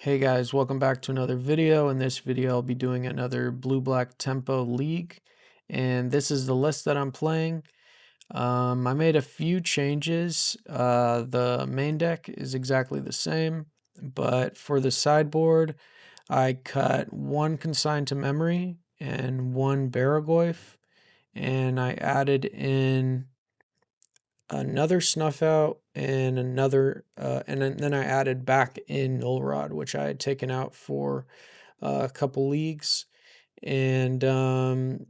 Hey guys, welcome back to another video. In this video, I'll be doing another blue-black tempo league, and this is the list that I'm playing. I made a few changes. The main deck is exactly the same, but for the sideboard, I cut one consign to memory and one Baragoyf, and I added in another Snuff Out and another, and then I added back in Null Rod, which I had taken out for a couple leagues. And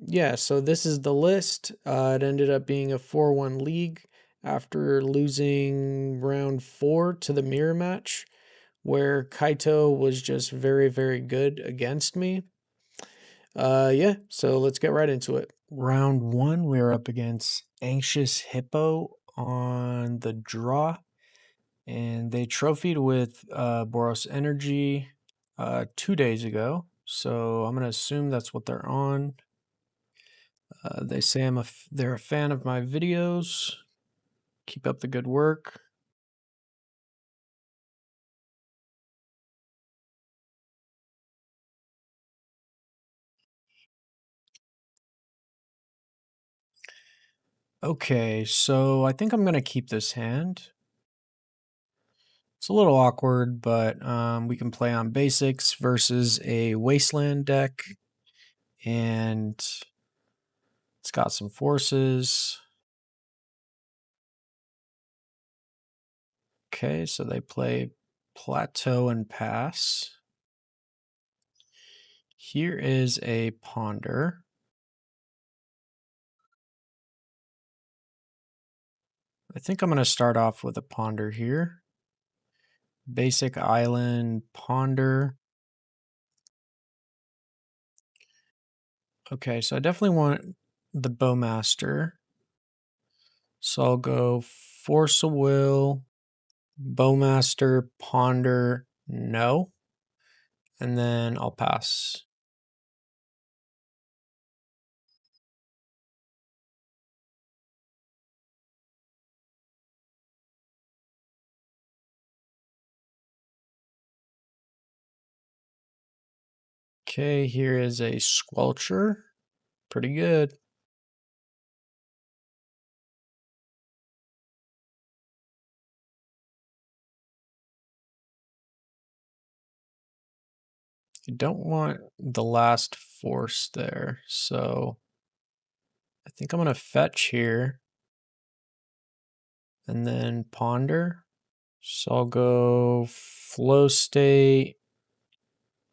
yeah, so this is the list. It ended up being a 4-1 league after losing round 4 to the mirror match, where Kaito was just very, very good against me. Yeah, so let's get right into it. Round 1, we were up against Anxious Hippo on the draw, and they trophied with Boros Energy 2 days ago. So I'm gonna assume that's what they're on. They say they're a fan of my videos. Keep up the good work. Okay, so I think I'm gonna keep this hand. It's a little awkward, but we can play on basics versus a wasteland deck, and it's got some forces. Okay, so they play plateau and pass. Here is a ponder. I think I'm going to start off with a ponder here. Basic island ponder. Okay, so I definitely want the bowmaster. So I'll go force a will, bowmaster, ponder, no. And then I'll pass. Okay, here is a squelcher. Pretty good. You don't want the last force there, so I think I'm going to fetch here and then ponder. So I'll go flow state,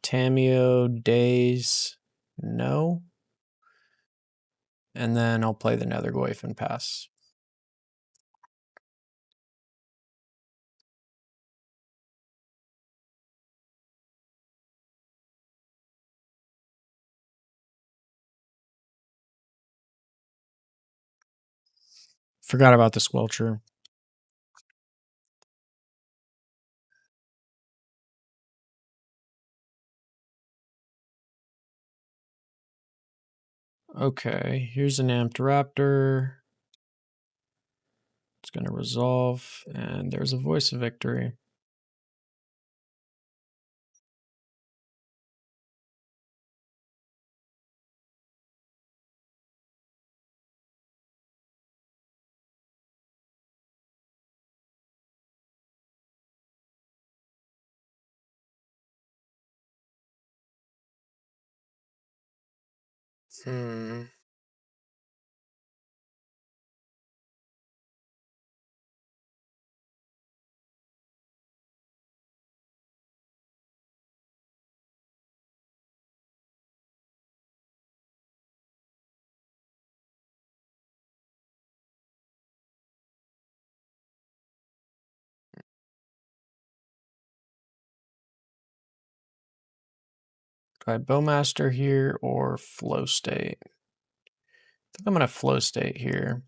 Tameo, days, no. And then I'll play the Nethergoyf and pass. Forgot about the squelcher. Okay, here's an amped raptor. It's going to resolve, and there's a voice of victory. Try bowmaster here or flow state. I think I'm going to flow state here.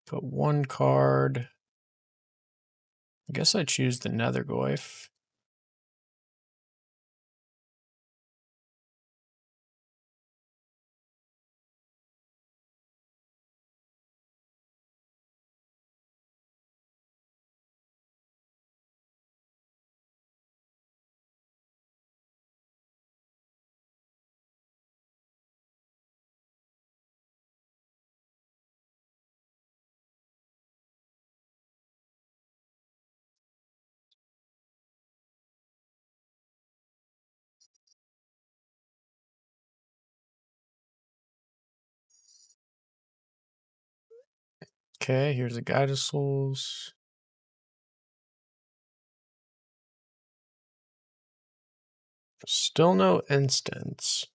Put one card. I guess I choose the Nethergoyf. Okay, here's a Guide of Souls. Still no instance.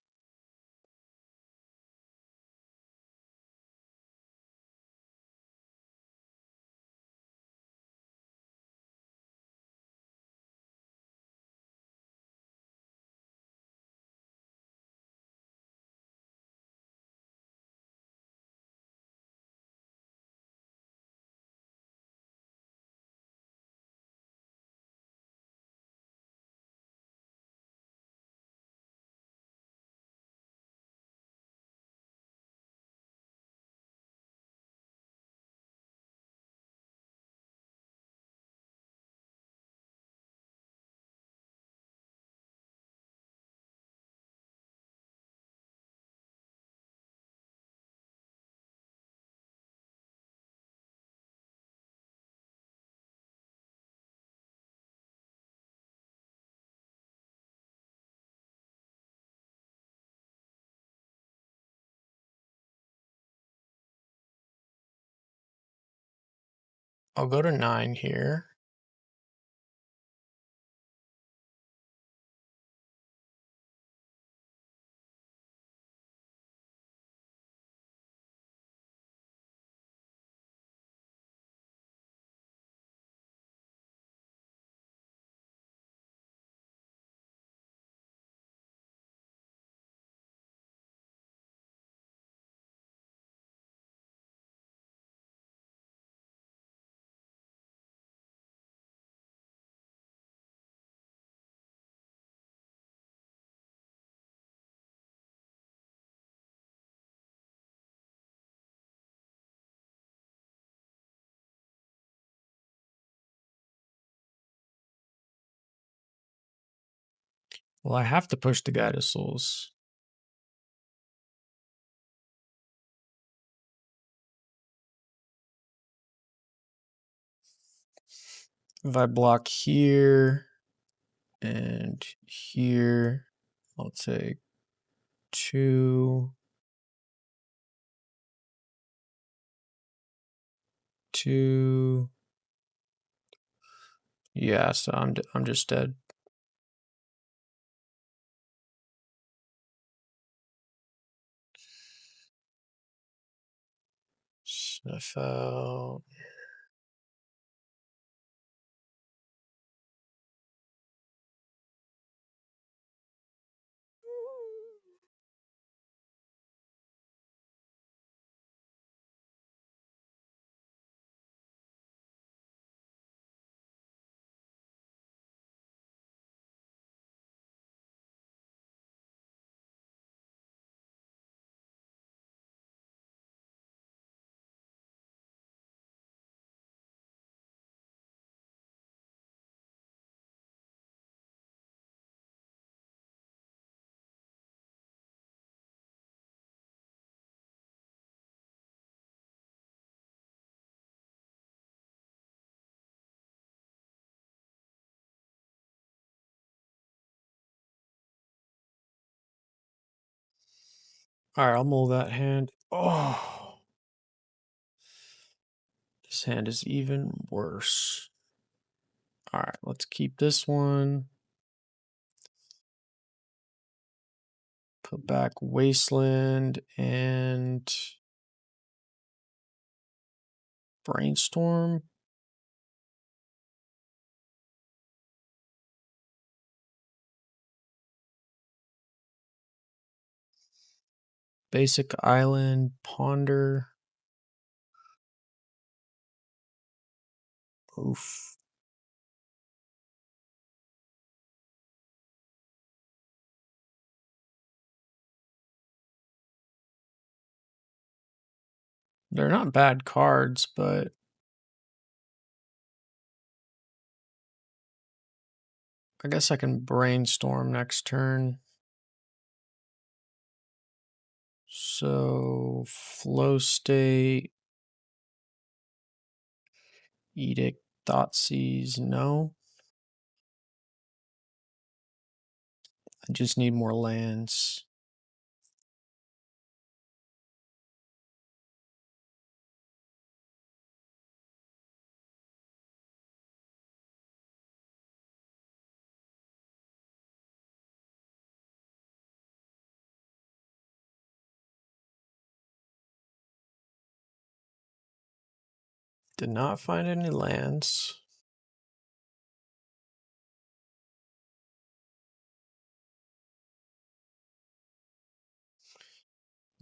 I'll go to 9 here. Well, I have to push the Guide of Souls. If I block here and here, I'll take 2, 2. Yeah, so I'm just dead. Snuff Out. All right, I'll mull that hand. Oh, this hand is even worse. All right, let's keep this one. Put back Wasteland and Brainstorm. Basic Island, Ponder. Oof. They're not bad cards, but I guess I can Brainstorm next turn. So, Flow State, Edict, Thoughtseize, no. I just need more lands. Did not find any lands.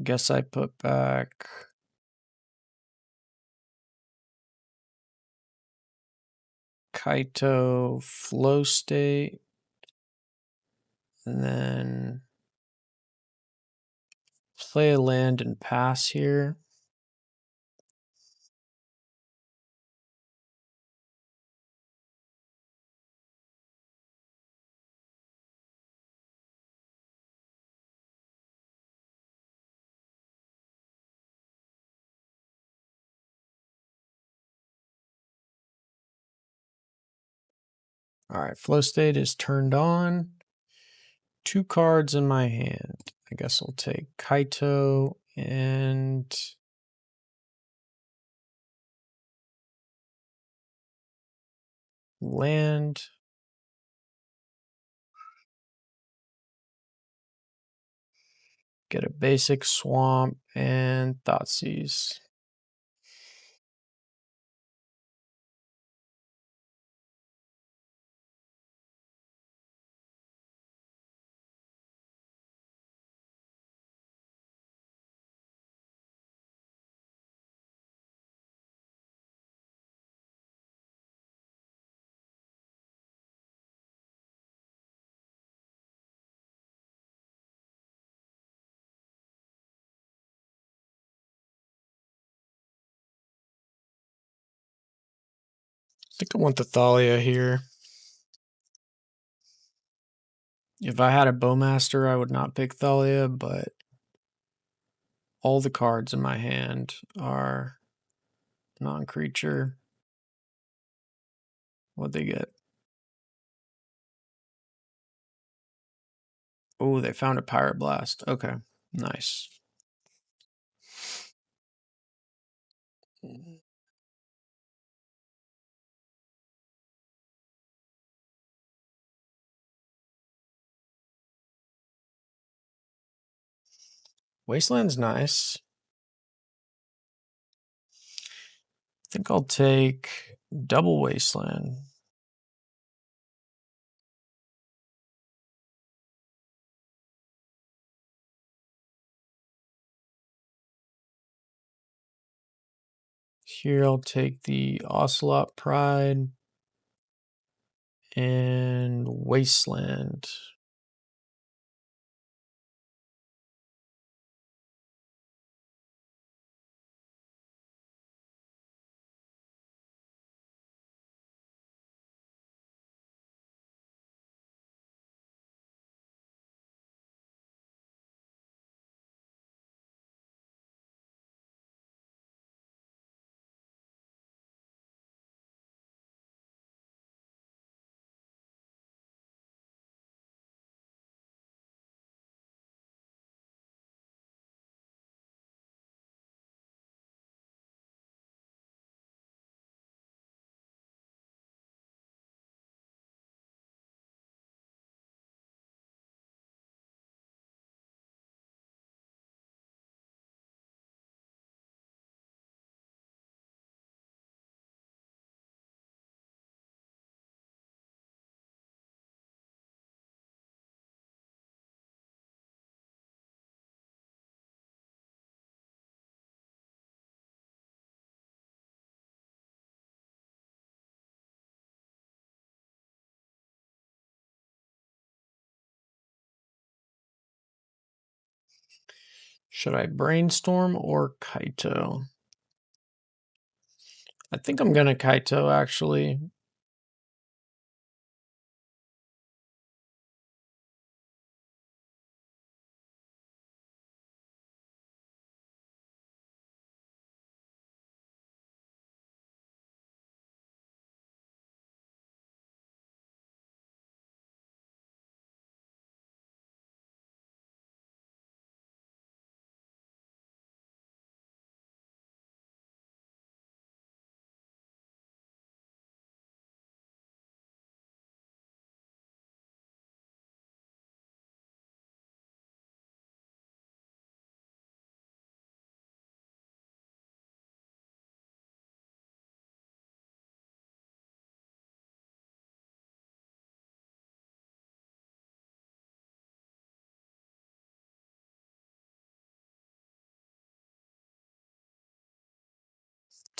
Guess I put back Kaito flow state, and then play a land and pass here. All right, flow state is turned on. 2 cards in my hand. I guess I'll take Kaito and land. Get a basic swamp and Thoughtseize. I think I want the Thalia here. If I had a Bowmaster, I would not pick Thalia, but all the cards in my hand are non-creature. What'd they get? Oh, they found a Pirate Blast. Okay, nice. Wasteland's nice. I think I'll take double Wasteland. Here I'll take the Ocelot Pride and Wasteland. Should I Brainstorm or Kaito? I think I'm gonna Kaito, actually.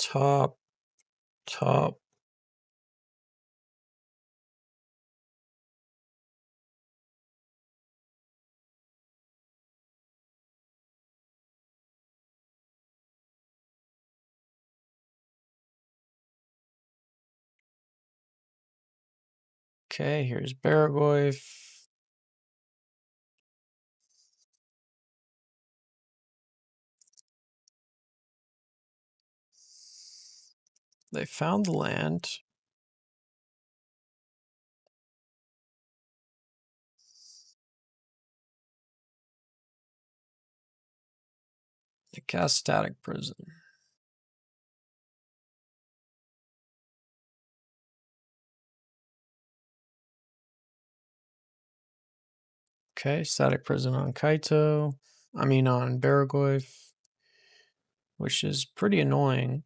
top. Okay, here's Baragoyf. They found the land. They cast Static Prison. Okay, Static Prison on Kaito. I mean on Baragoyf, which is pretty annoying.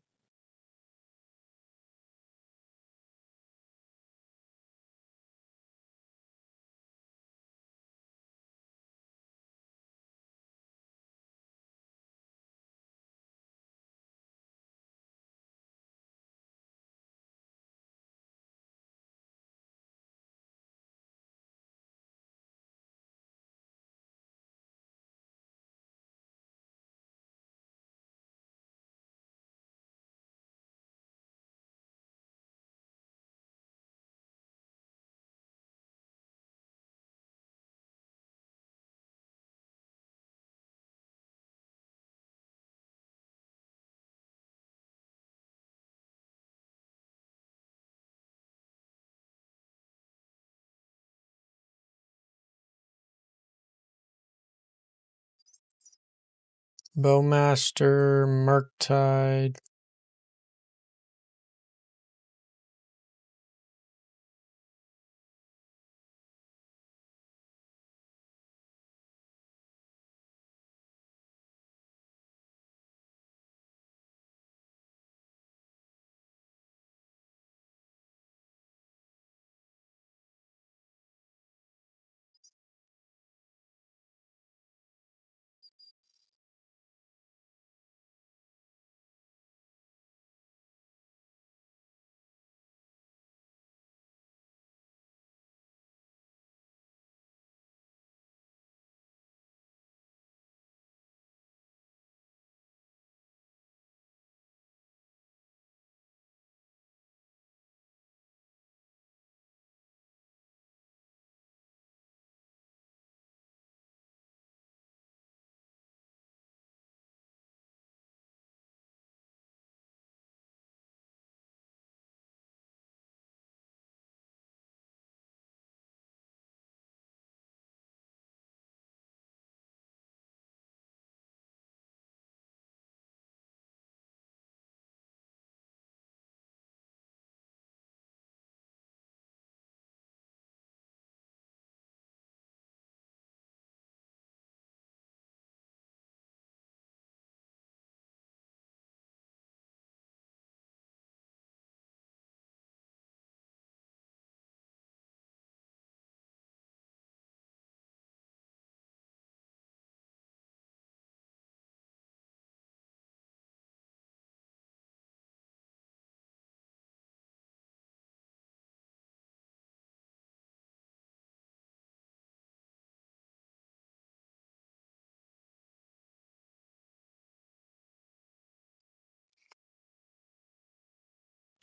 Bowmaster, Murktide.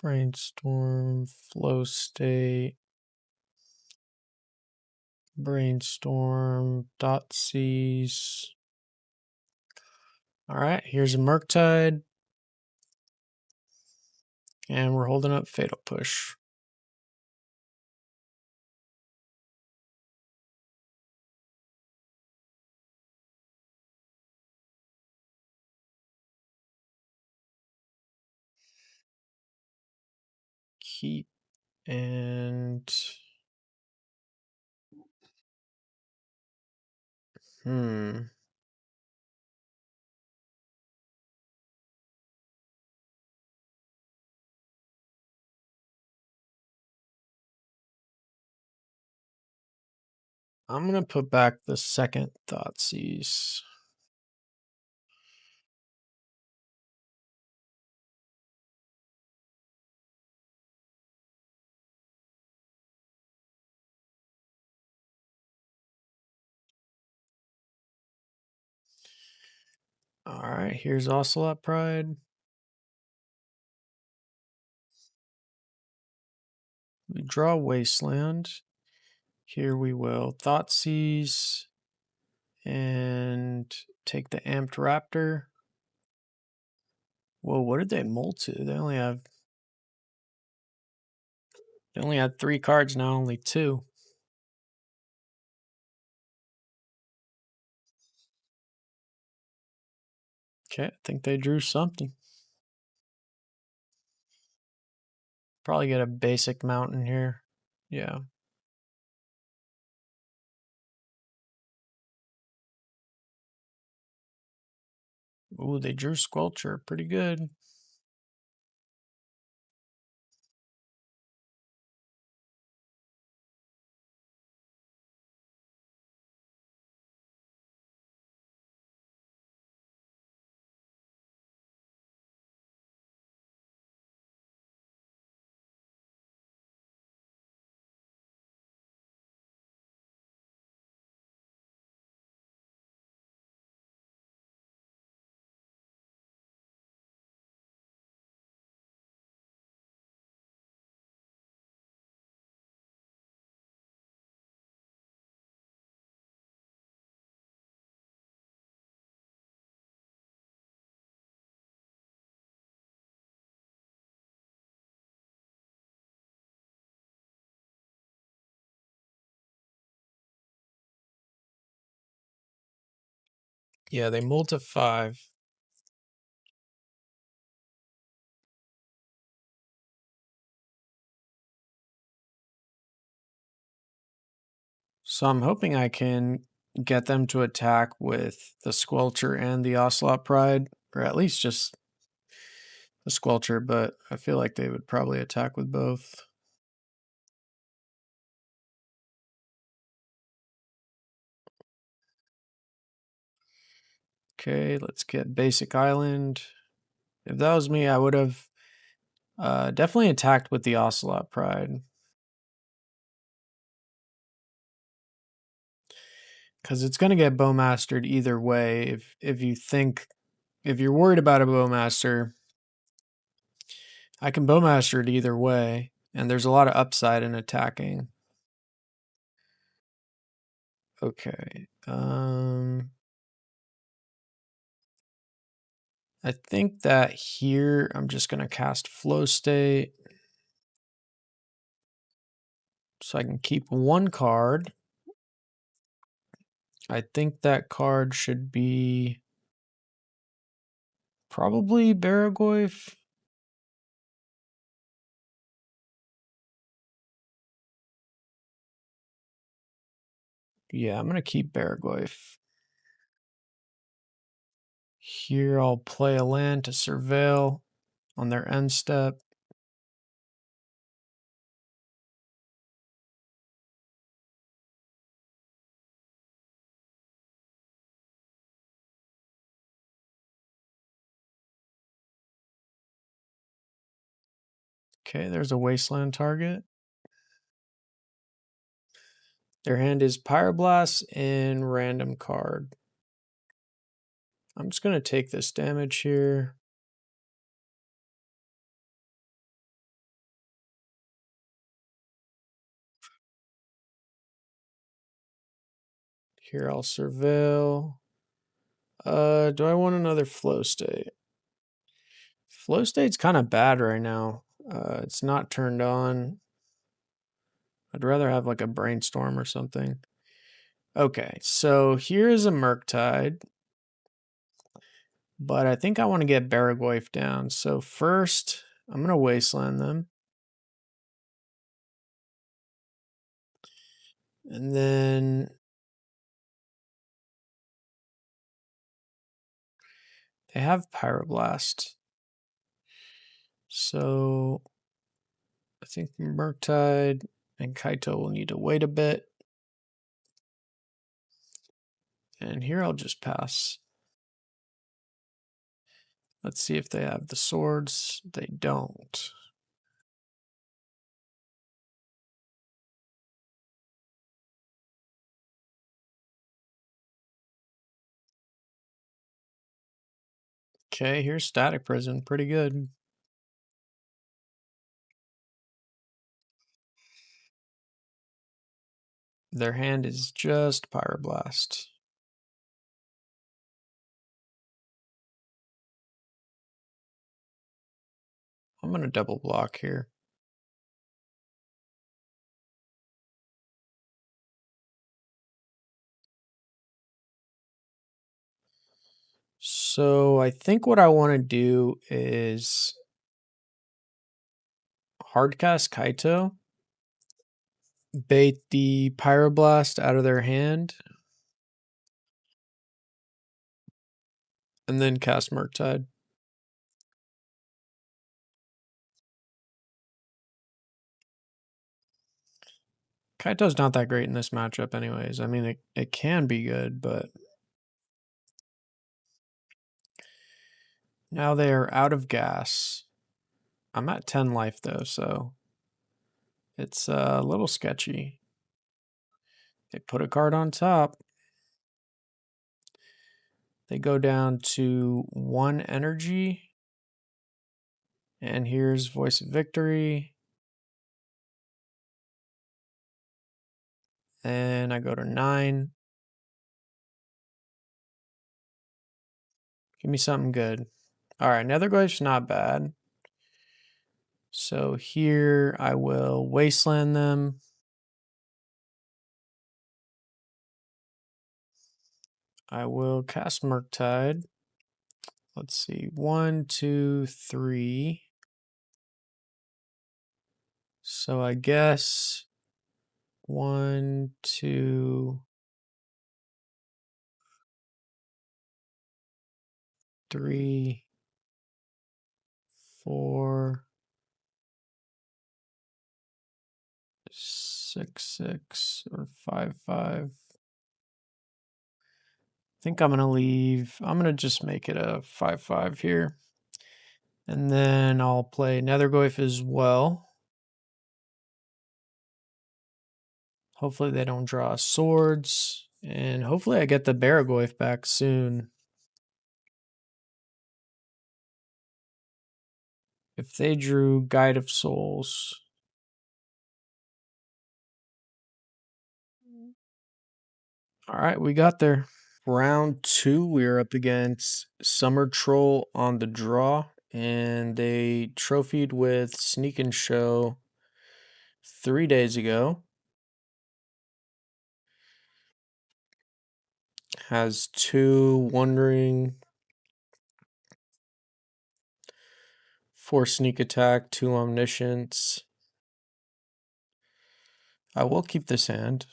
Brainstorm, Flow State, Brainstorm, Dotsies. All right, here's a Murktide. And we're holding up Fatal Push. Keep and I'm gonna put back the second Thoughtseize. Alright, here's Ocelot Pride. We draw Wasteland. Here we will Thoughtseize and take the Amped Raptor. Whoa, what did they mold to? They only had 3 cards, now only 2. Okay, I think they drew something. Probably get a basic mountain here. Yeah. Ooh, they drew Squelcher. Pretty good. Yeah, they mulled to 5. So I'm hoping I can get them to attack with the Squelcher and the Ocelot Pride, or at least just the Squelcher, but I feel like they would probably attack with both. Okay, let's get Basic Island. If that was me, I would have definitely attacked with the Ocelot Pride. Because it's going to get Bowmastered either way. If you're worried about a Bowmaster, I can Bowmaster it either way. And there's a lot of upside in attacking. Okay. I think that here I'm just going to cast Flow State. So I can keep 1 card. I think that card should be probably Baragoyf. Yeah, I'm going to keep Baragoyf. Here I'll play a land to Surveil on their end step. Okay, there's a Wasteland target. Their hand is Pyroblast and random card. I'm just going to take this damage here. Here I'll Surveil. Do I want another Flow State? Flow State's kind of bad right now. It's not turned on. I'd rather have like a Brainstorm or something. Okay, so here is a Murktide. But I think I want to get Baragoyf down. So first, I'm going to Wasteland them. And then they have Pyroblast. So I think Murktide and Kaito will need to wait a bit. And here I'll just pass. Let's see if they have the swords. They don't. Okay, here's Static Prison. Pretty good. Their hand is just Pyroblast. I'm going to double block here. So I think what I want to do is hardcast Kaito, bait the Pyroblast out of their hand, and then cast Murktide. Kaito's not that great in this matchup anyways. I mean, it can be good, but now they are out of gas. I'm at 10 life though, so it's a little sketchy. They put a card on top. They go down to 1 energy. And here's Voice of Victory. And I go to 9. Give me something good. All right, Netherglyph's not bad. So here I will Wasteland them. I will cast Murktide. Let's see, 1, 2, 3. So I guess 1, 2, 3, 4, 6, 6, or 5, 5. I think I'm gonna just make it a 5, 5 here. And then I'll play Netherglyph as well. Hopefully they don't draw swords. And hopefully I get the Baraglyph back soon. If they drew Guide of Souls. All right, we got there. Round 2, we are up against Summer Troll on the draw. And they trophied with Sneak and Show 3 days ago. Has 2 Wandering, 4 Sneak Attack, 2 Omniscience. I will keep this hand.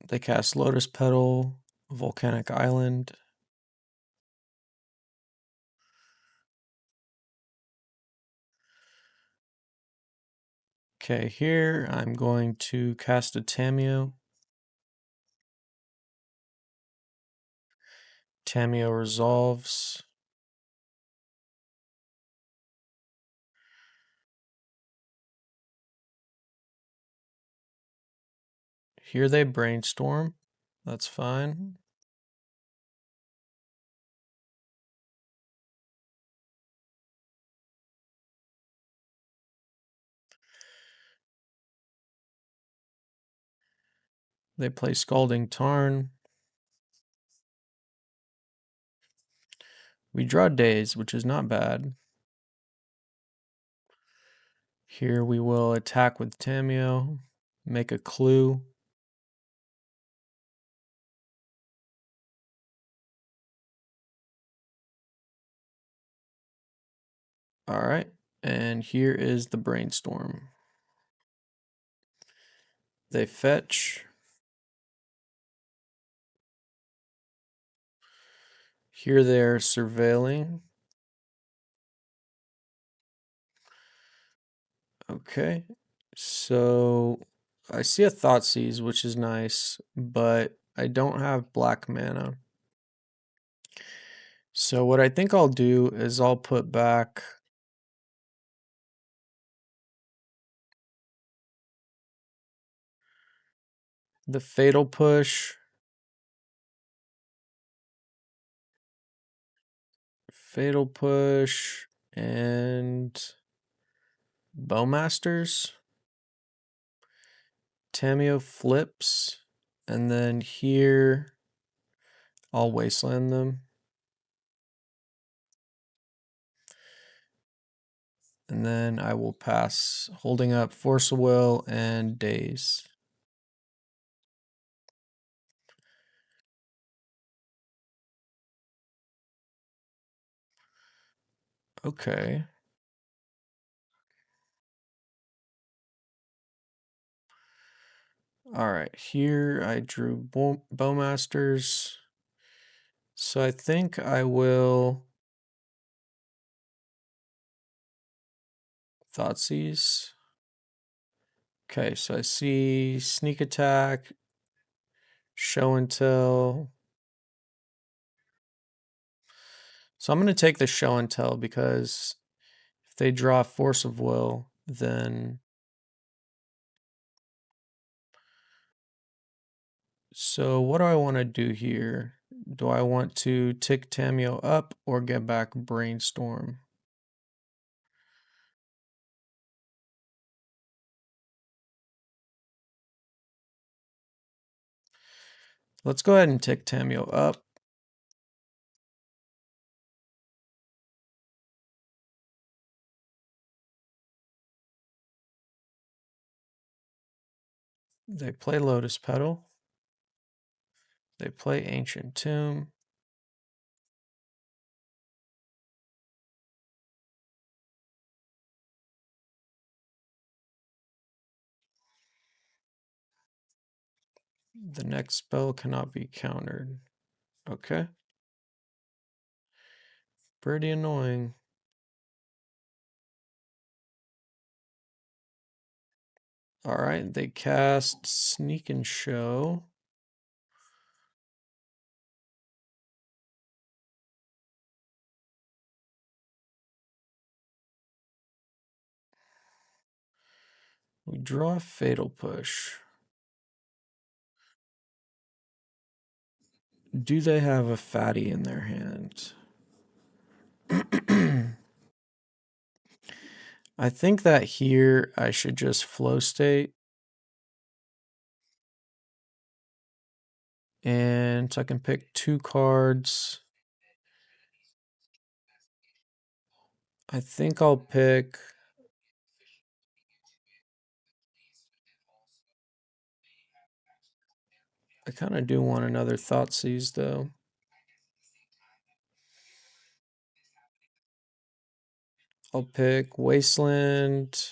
They cast Lotus Petal, Volcanic Island. Okay, here I'm going to cast a Tameo. Tameo resolves. Here they brainstorm. That's fine. They play Scalding Tarn. We draw Daze, which is not bad. Here we will attack with Tameo, make a clue. All right, and here is the brainstorm. They fetch. Here they're surveilling. Okay, so I see a Thoughtseize, which is nice, but I don't have black mana. So what I think I'll do is I'll put back the Fatal Push, and Bowmasters. Tameo flips, and then here I'll wasteland them. And then I will pass, holding up Force of Will and Daze. Okay. All right, here I drew Bowmasters. So I think I will Thoughtseize. Okay, so I see Sneak Attack, Show and Tell. So I'm going to take the Show and Tell because if they draw Force of Will, then... So what do I want to do here? Do I want to tick Tameo up or get back Brainstorm? Let's go ahead and tick Tameo up. They play Lotus Petal. They play Ancient Tomb. The next spell cannot be countered. Okay. Pretty annoying. Alright, they cast Sneak and Show. We draw a Fatal Push. Do they have a fatty in their hand? I think that here I should just flow state. And so I can pick 2 cards. I think I'll pick... I kind of do want another Thoughtseize though. I'll pick Wasteland.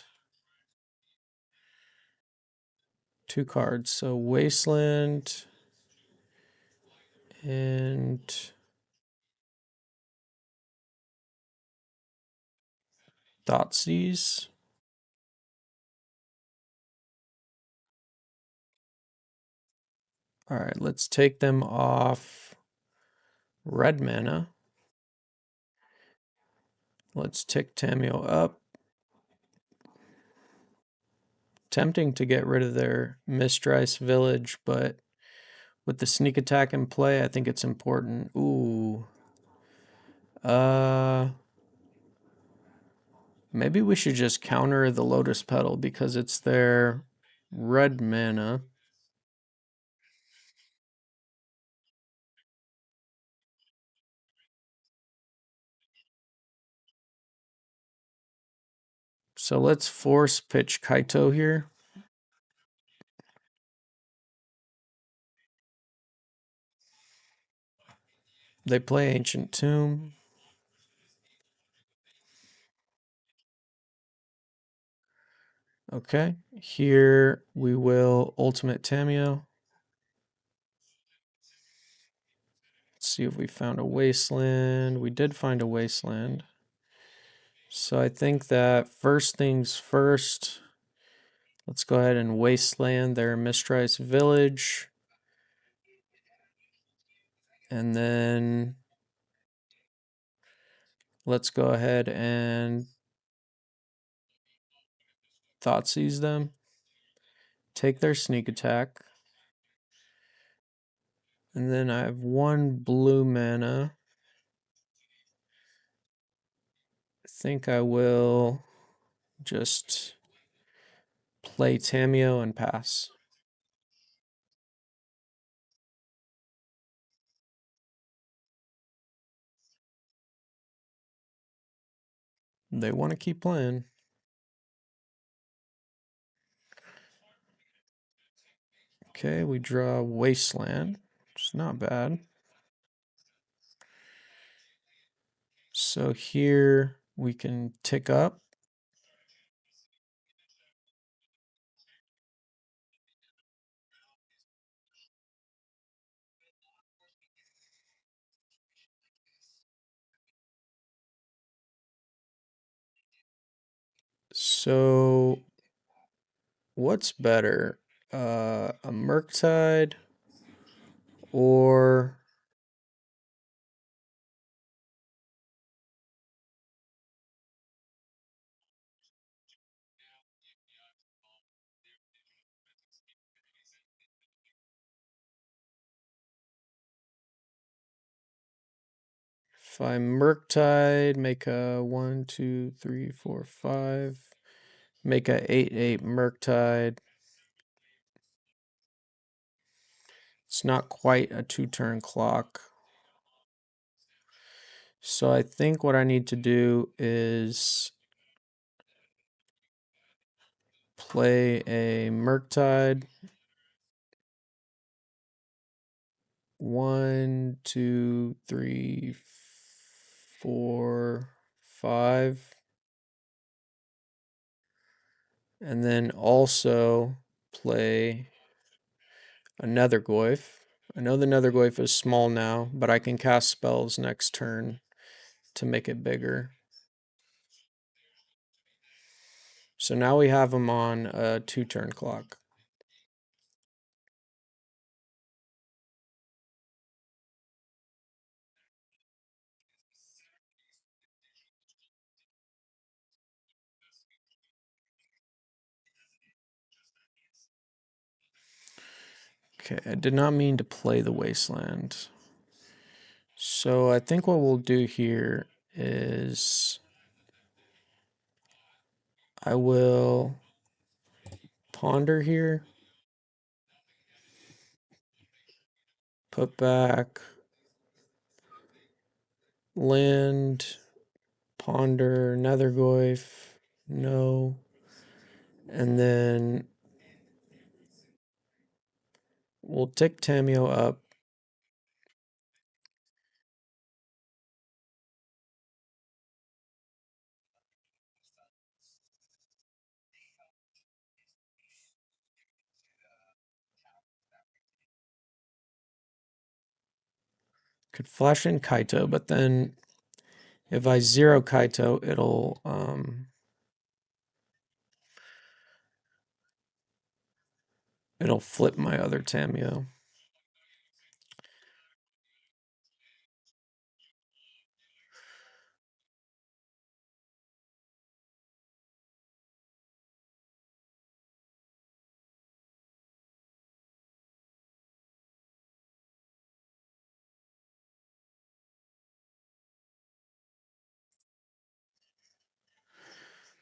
2 cards. So Wasteland and Thoughtseize. All right, let's take them off red mana. Let's tick Tameo up. Tempting to get rid of their Mistrise Village, but with the sneak attack in play, I think it's important. Ooh. Maybe we should just counter the Lotus Petal because it's their red mana. So let's force pitch Kaito here. They play Ancient Tomb. Okay, here we will Ultimate Tameo. Let's see if we found a Wasteland. We did find a Wasteland. So I think that first things first, let's go ahead and Wasteland their Mistrise Village. And then let's go ahead and Thoughtseize them. Take their sneak attack. And then I have 1 blue mana. I think I will just play Tamiyo and pass. They want to keep playing. Okay, we draw Wasteland, which is not bad. So here we can tick up. So what's better, a Murktide or if I Murktide, make a 1, 2, 3, 4, 5, make a 8/8 Murktide. It's not quite a 2-turn clock. So I think what I need to do is play a Murktide. 1, 2, 3, 4, 5. And then also play a Nethergoyf. I know the Nethergoyf is small now, but I can cast spells next turn to make it bigger. So now we have him on a 2-turn clock. Okay, I did not mean to play the Wasteland. So I think what we'll do here is I will ponder here, put back land, ponder, Nethergoyf, no, and then we'll tick Tamiyo up. Could flash in Kaito, but then if I zero Kaito, it'll flip my other Tamiyo.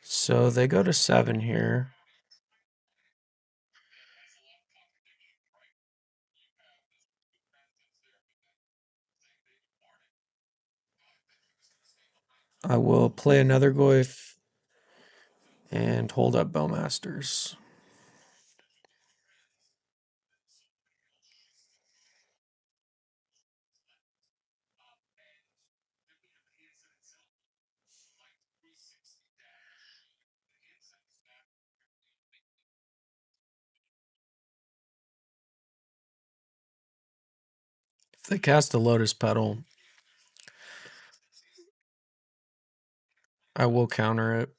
So they go to 7 here. I will play another Goyf and hold up Bowmasters. If they cast a Lotus Petal, I will counter it.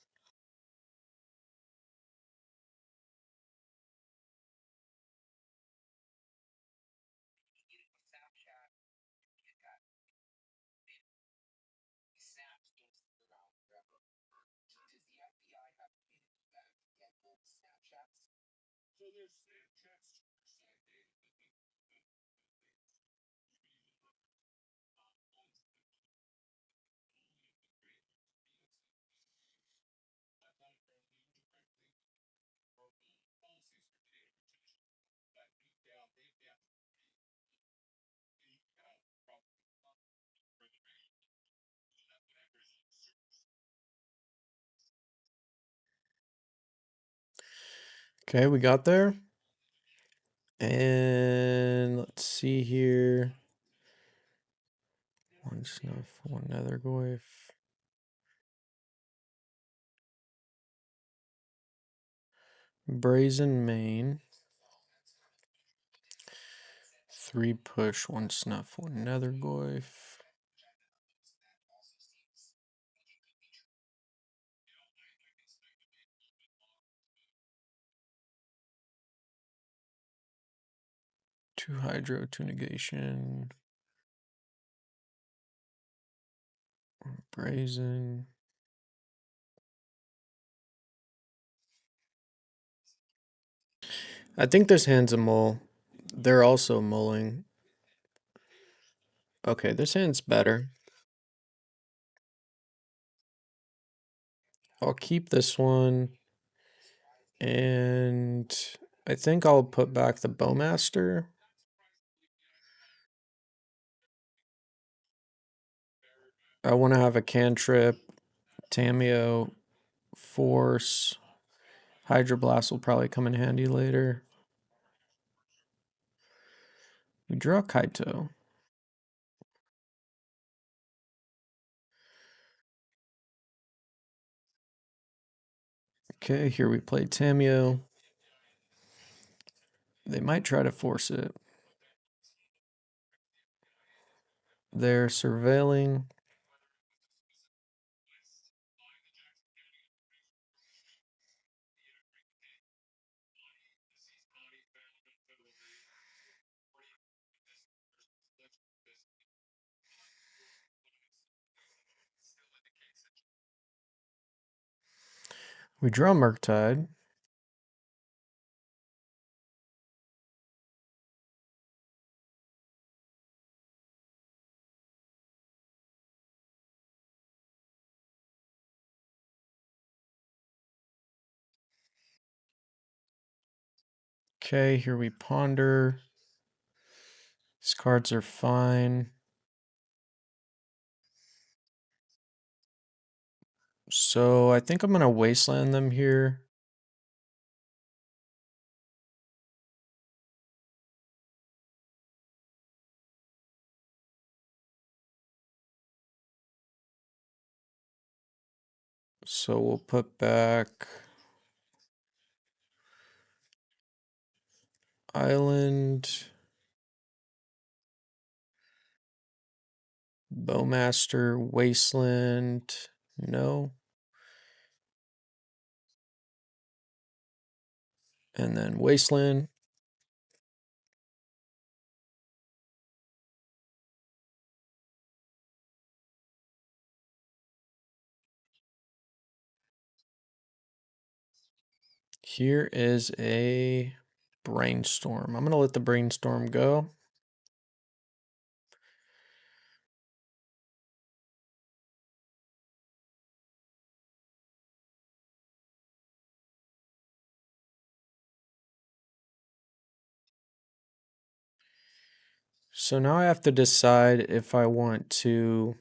Okay, we got there. And let's see here. One Snuff, one Nether Goyf. Brazen Main. 3 push, 1 Snuff, 1 Nether Goyf. Two Hydro, 2 Negation. Brazen. I think this hand's a mull. They're also mulling. Okay, this hand's better. I'll keep this one. And I think I'll put back the Bowmaster. I want to have a cantrip, Tameo, Force. Hydroblast will probably come in handy later. We draw Kaito. Okay, here we play Tameo. They might try to force it. They're surveilling. We draw Murktide. Okay, here we ponder. These cards are fine. So I think I'm going to wasteland them here. So we'll put back Island, Bowmaster, Wasteland, no. And then Wasteland. Here is a Brainstorm. I'm going to let the Brainstorm go. So now I have to decide if I want to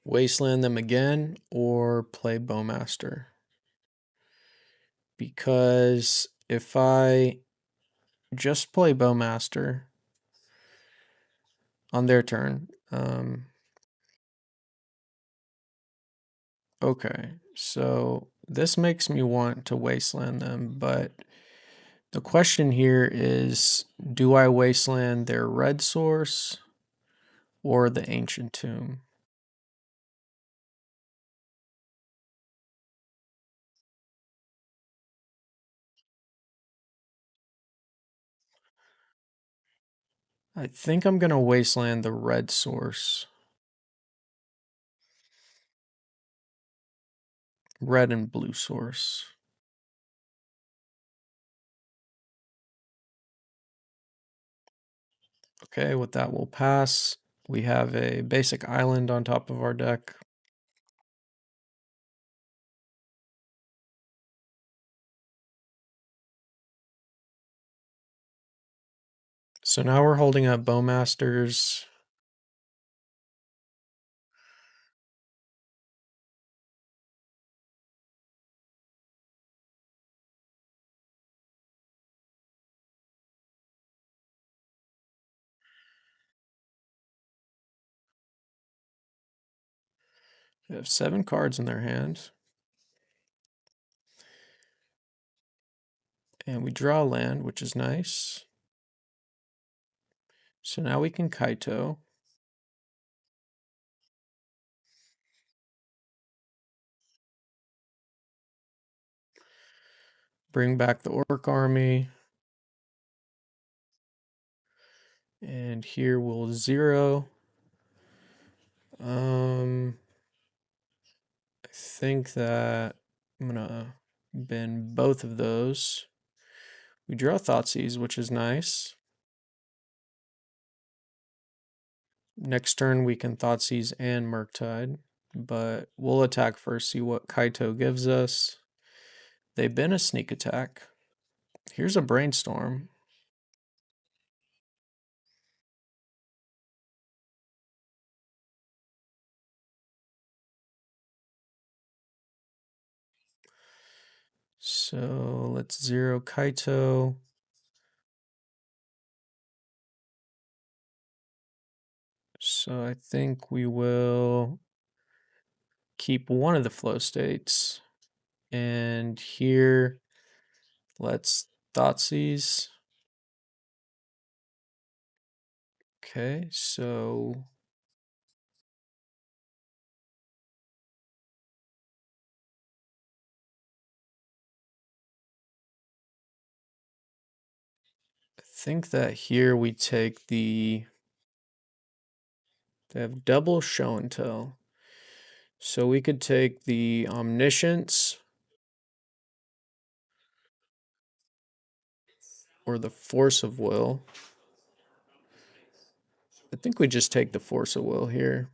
Wasteland them again or play Bowmaster. Because if I just play Bowmaster on their turn, okay, so this makes me want to Wasteland them, but the question here is, do I Wasteland their red source or the Ancient Tomb? I think I'm going to Wasteland the red source. Red and blue source. Okay, with that we'll pass. We have a basic island on top of our deck. So now we're holding up Bowmasters. They have 7 cards in their hand. And we draw land, which is nice. So now we can Kaito. Bring back the Orc Army. And here we'll 0. I think that I'm gonna bin both of those. We draw Thoughtseize, which is nice. Next turn we can Thoughtseize and Murktide, but we'll attack first, see what Kaito gives us. They bin a sneak attack. Here's a Brainstorm. So let's 0 Kaito. So I think we will keep one of the flow states. And here, let's Thoughtseize. Okay, so I think that here we take they have double show and tell. So we could take the Omniscience or the Force of Will. I think we just take the Force of Will here.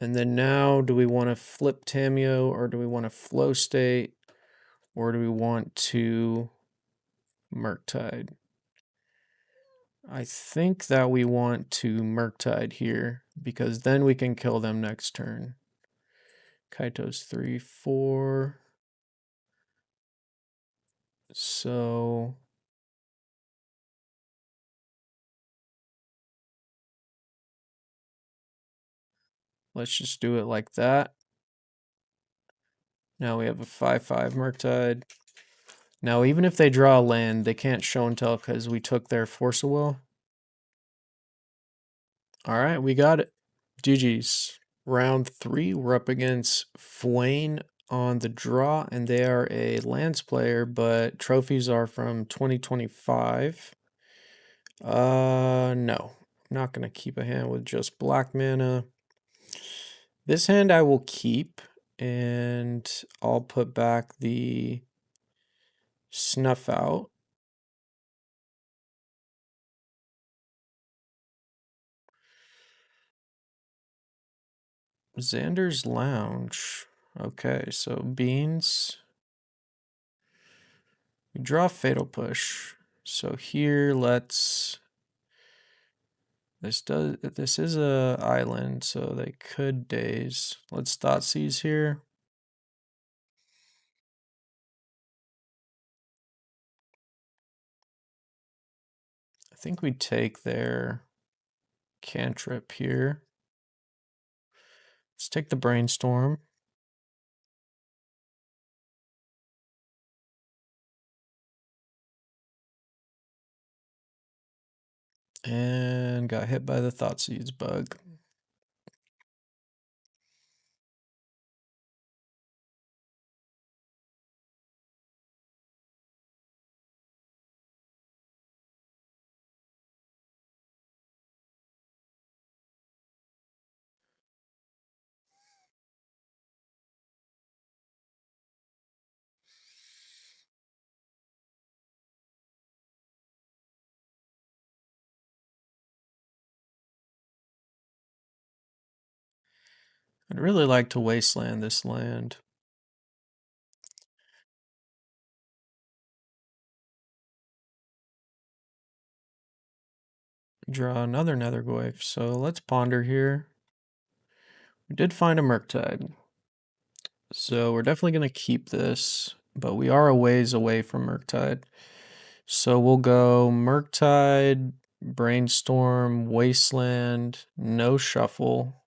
And then now, do we want to flip Tameo, or do we want to flow state, or do we want to Murktide? I think that we want to Murktide here, because then we can kill them next turn. Kaito's 3, 4. So let's just do it like that. Now we have a 5/5 Murktide. Now even if they draw a land, they can't show and tell because we took their Force of Will. Alright, we got it. GG's. Round 3, we're up against Fwain on the draw, and they are a lands player, but trophies are from 2025. No. I'm not going to keep a hand with just black mana. This hand I will keep, and I'll put back the Snuff Out. Xander's Lounge. Okay, so Beans. We draw Fatal Push. So here, let's... This is a island, so they could daze. Let's Thoughtseize here. I think we take their cantrip here. Let's take the Brainstorm. And got hit by the Thoughtseize bug. I'd really like to wasteland this land. Draw another Nethergoyf, so let's ponder here. We did find a Murktide, so we're definitely going to keep this, but we are a ways away from Murktide. So we'll go Murktide, Brainstorm, Wasteland, no Shuffle.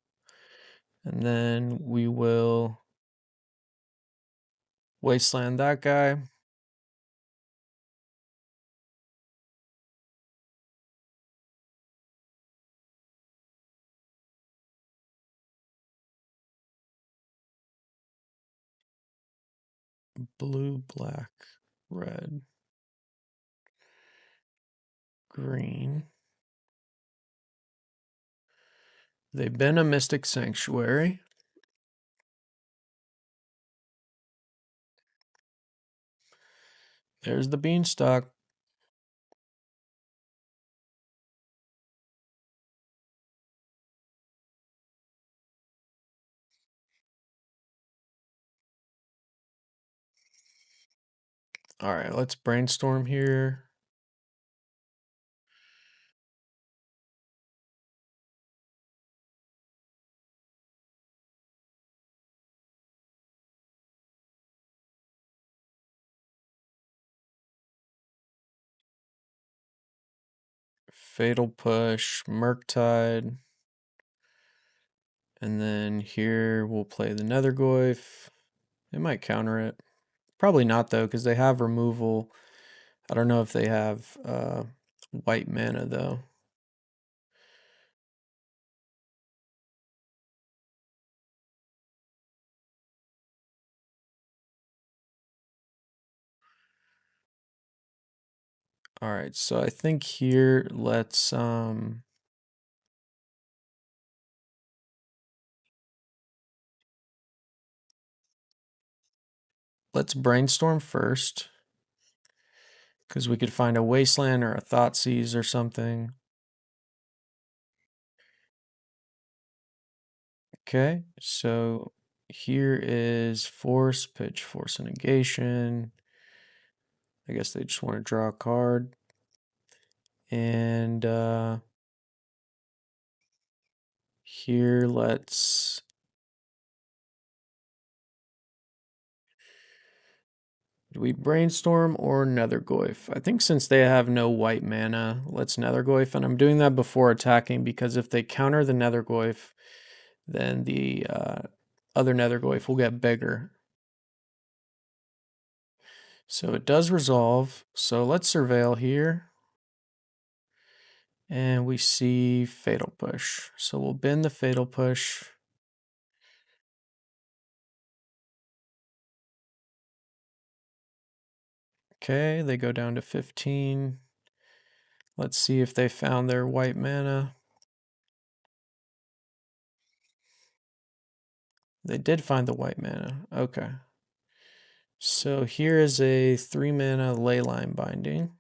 And then we will wasteland that guy. Blue, black, red, green. They've been a Mystic Sanctuary. There's the beanstalk. All right, let's brainstorm here. Fatal Push, Murktide. And then here we'll play the Nethergoyf. It might counter it. Probably not though, because they have removal. I don't know if they have white mana though. All right, so I think here let's brainstorm first, because we could find a wasteland or a Thoughtseize or something. Okay, so here is force, pitch, force and negation. I guess they just want to draw a card. And here let's do we brainstorm or Nethergoyf? I think since they have no white mana, let's Nethergoyf. And I'm doing that before attacking because if they counter the Nethergoyf, then the other Nethergoyf will get bigger. So it does resolve. So let's surveil here. And we see Fatal Push. So we'll bin the Fatal Push. Okay, they go down to 15. Let's see if they found their white mana. They did find the white mana. Okay. So here is a 3 mana Leyline Binding.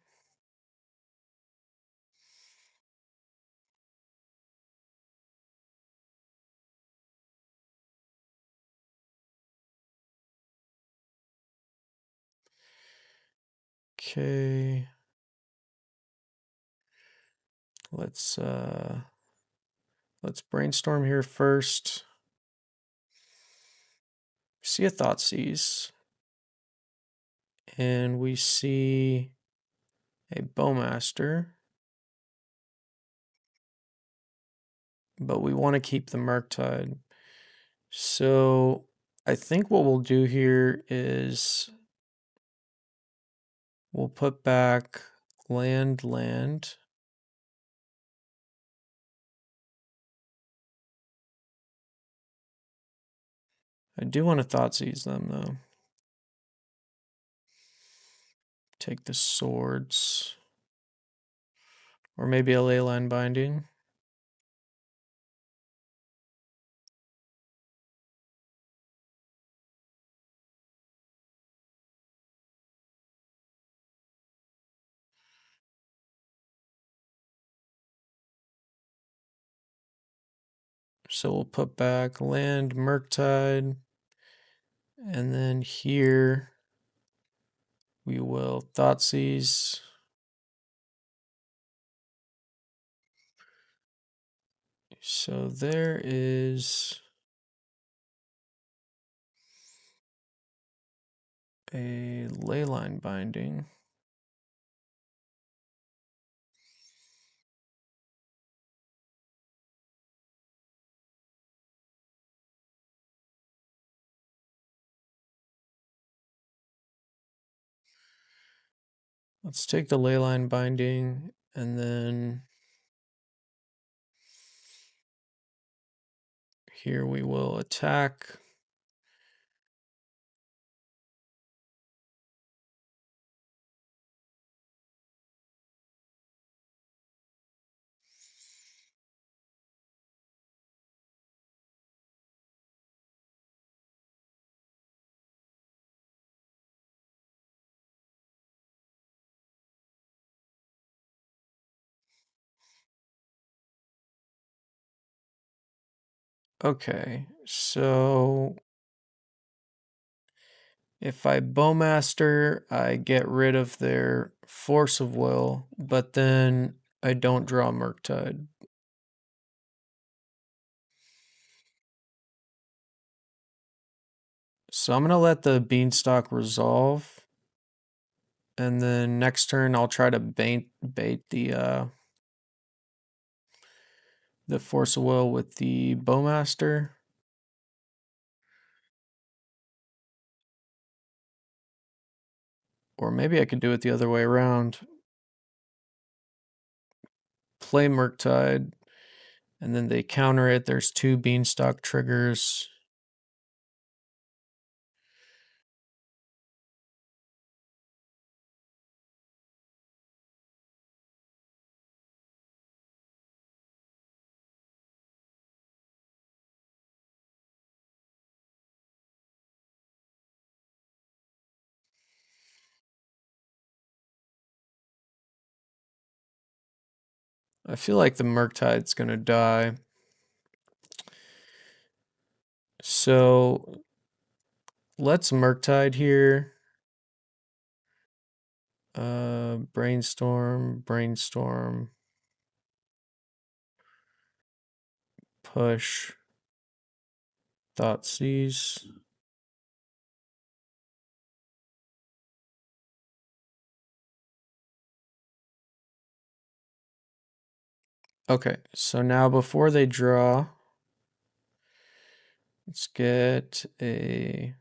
Okay. Let's brainstorm here first. See a Thoughtseize. And we see a Bowmaster. But we want to keep the Murktide. So I think what we'll do here is we'll put back land. I do want to Thoughtseize them though. Take the swords. Or maybe a Leyline Binding. So we'll put back land, Murktide. And then here we will Thoughtseize. So there is a Leyline Binding. Let's take the leyline binding and then here we will attack. Okay, so if I Bowmaster, I get rid of their Force of Will, but then I don't draw Murktide. So I'm going to let the Beanstalk resolve. And then next turn I'll try to bait the Force of Will with the Bowmaster. Or maybe I could do it the other way around. Play Murktide, and then they counter it. There's 2 Beanstalk triggers. I feel like the Murktide's gonna die. So let's Murktide here. Brainstorm, push, Thoughtseize. Okay, so now before they draw, let's get a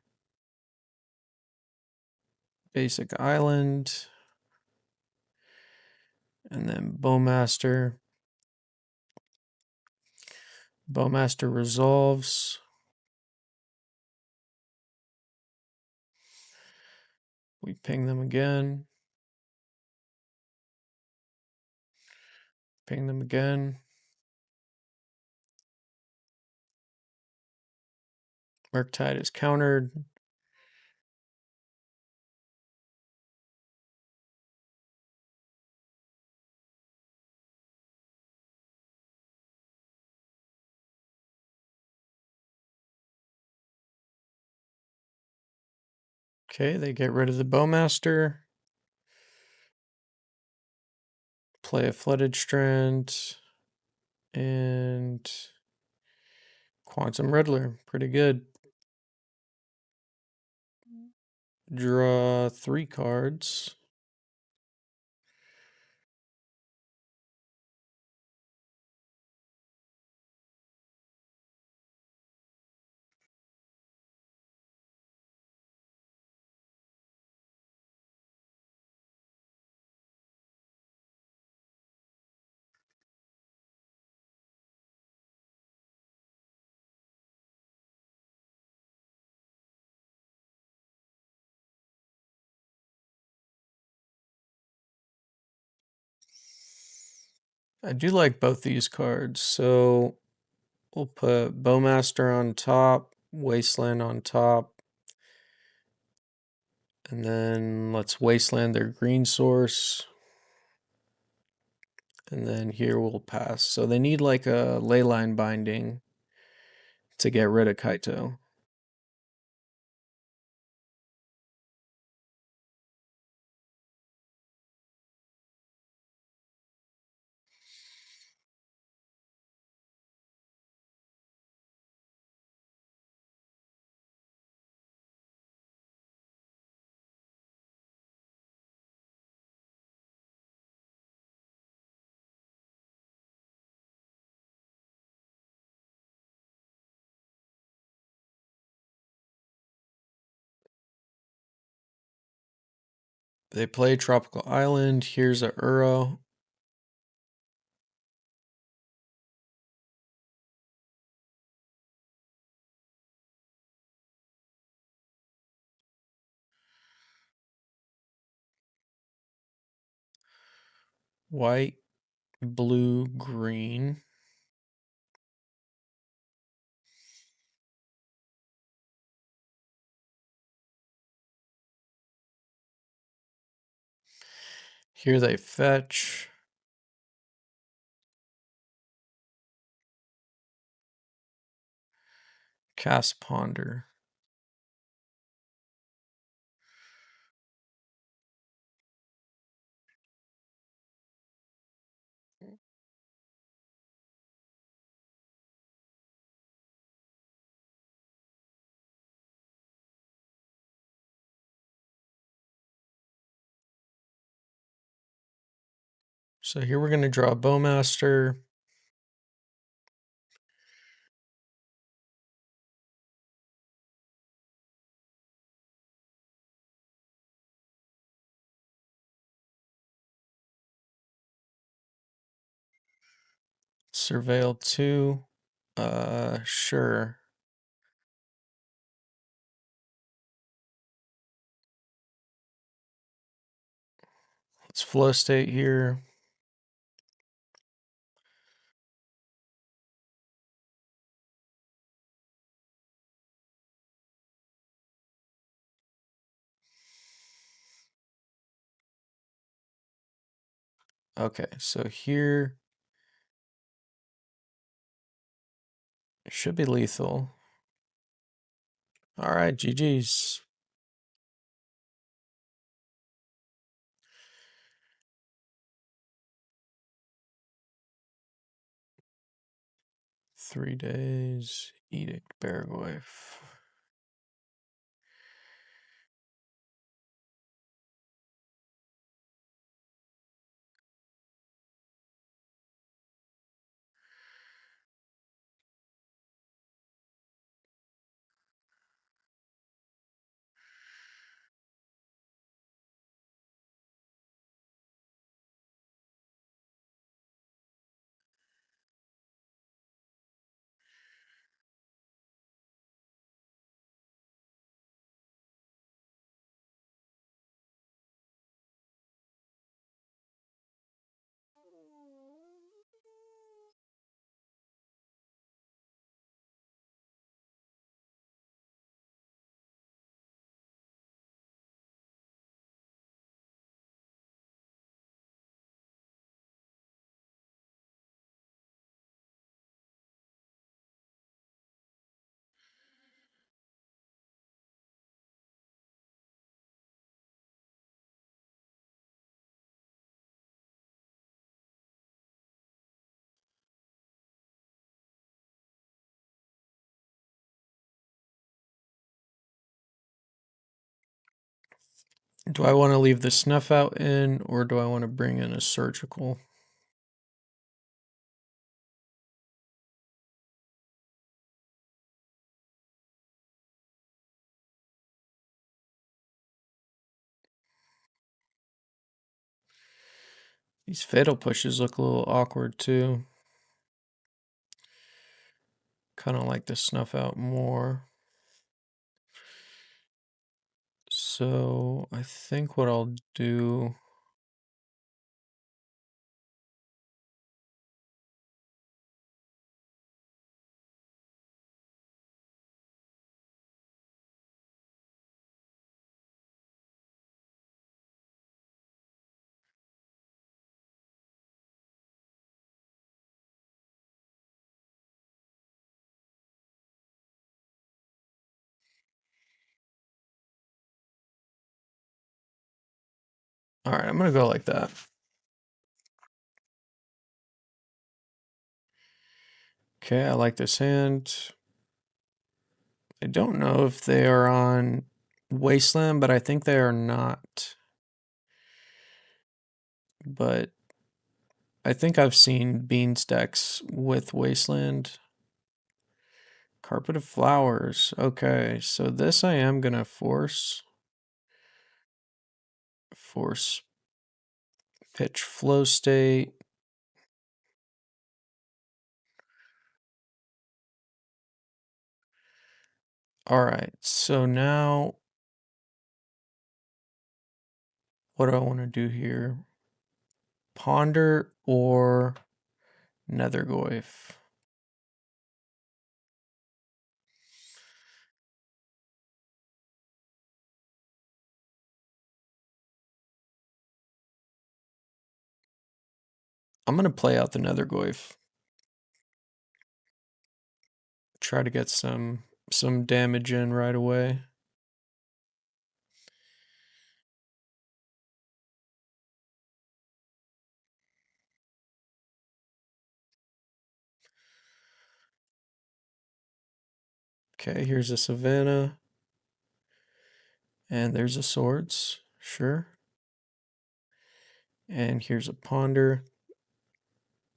basic island, and then Bowmaster. Bowmaster resolves. We ping them again. Ping them again. Murktide is countered. Okay, they get rid of the Bowmaster. Play a Flooded Strand. And Quantum Riddler. Pretty good. Draw 3 cards. I do like both these cards, so we'll put Bowmaster on top, Wasteland on top, and then let's Wasteland their green source. And then here we'll pass. So they need like a leyline binding to get rid of Kaito. They play Tropical Island. Here's a Uro. White, blue, green. Here they fetch. Cast Ponder. So here we're going to draw a Bowmaster. Surveil 2. Sure. Let's flow state here. Okay, so here it should be lethal. All right, GG's. Three days. Edict Baragwayf. Do I want to leave the Snuff Out in, or do I want to bring in a Surgical? These Fatal Pushes look a little awkward too. Kind of like the Snuff Out more. So I think what I'll do... All right, I'm going to go like that. Okay, I like this hand. I don't know if they are on Wasteland, but I think they are not. But I think I've seen Beans decks with Wasteland. Carpet of Flowers. Okay, so this I am going to force force pitch flow state. All right, so now what do I want to do here? Ponder or Nethergoyf? I'm going to play out the Nethergoyf. Try to get some damage in right away. Okay, here's a Savannah. And there's a Swords, sure. And here's a Ponder.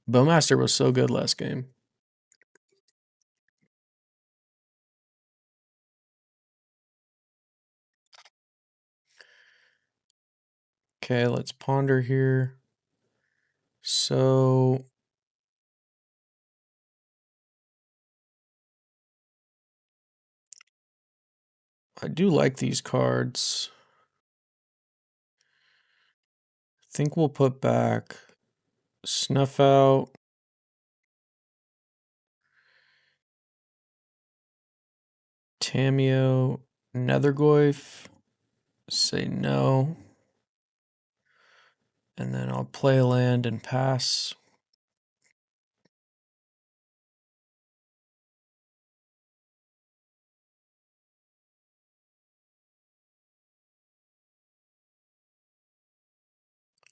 Bowmaster was so good last game. Okay, let's Ponder here. So I do like these cards. I think we'll put back Snuff Out. Tamiyo, Nethergoyf. Say no. And then I'll play a land and pass.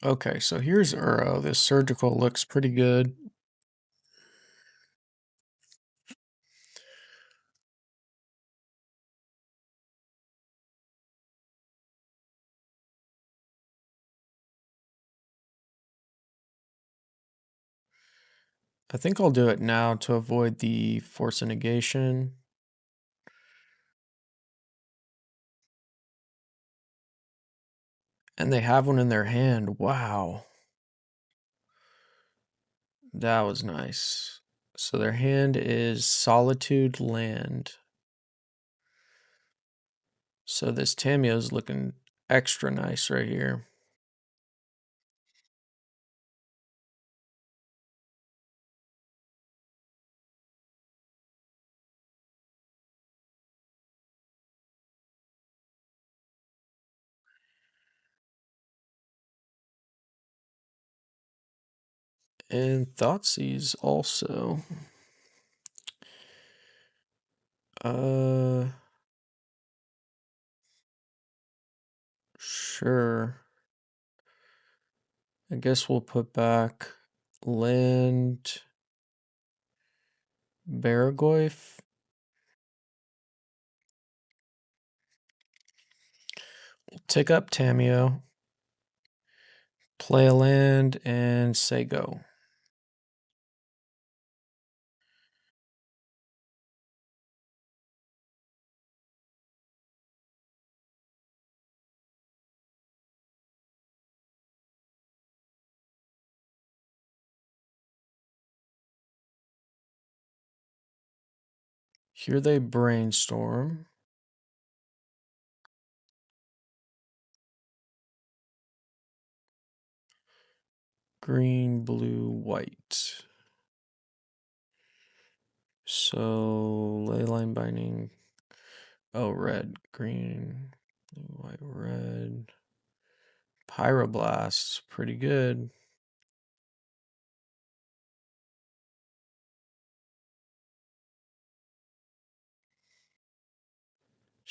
Okay, so here's Uro. This surgical looks pretty good. I think I'll do it now to avoid the force of negation. And they have one in their hand. Wow. That was nice. So their hand is Solitude Land. So this Tamiyo's looking extra nice right here. And Thoughtseize also. Sure. I guess we'll put back Land Baragoyf. We'll take up Tamiyo. Play a land and say go. Here they brainstorm. Green, blue, white. So Leyline Binding. Oh, red, green, blue, white, red. Pyroblast, pretty good.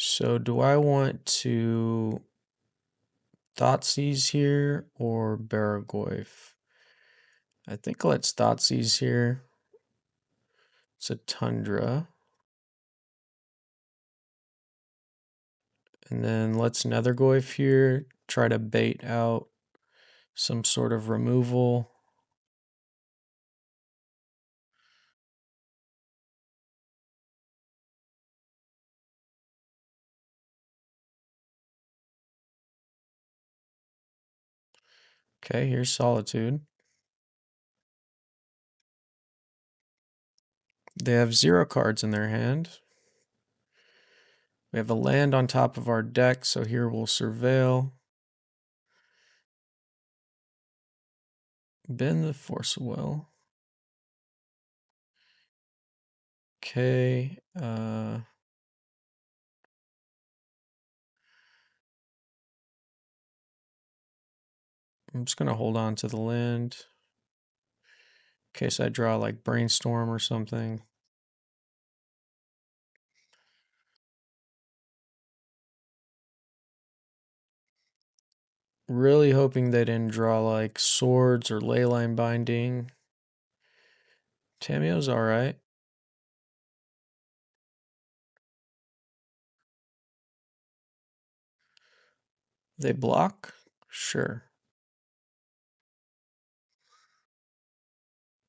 So do I want to Thoughtseize here or Baragoyf? I think let's Thoughtseize here. It's a Tundra. And then let's Nethergoyf here. Try to bait out some sort of removal. Okay, here's Solitude. They have 0 cards in their hand. We have a land on top of our deck, so here we'll Surveil. Bend the Force of Will. Okay, I'm just gonna hold on to the land in case I draw like Brainstorm or something. Really hoping they didn't draw like Swords or Leyline Binding. Tamiyo's alright. They block? Sure.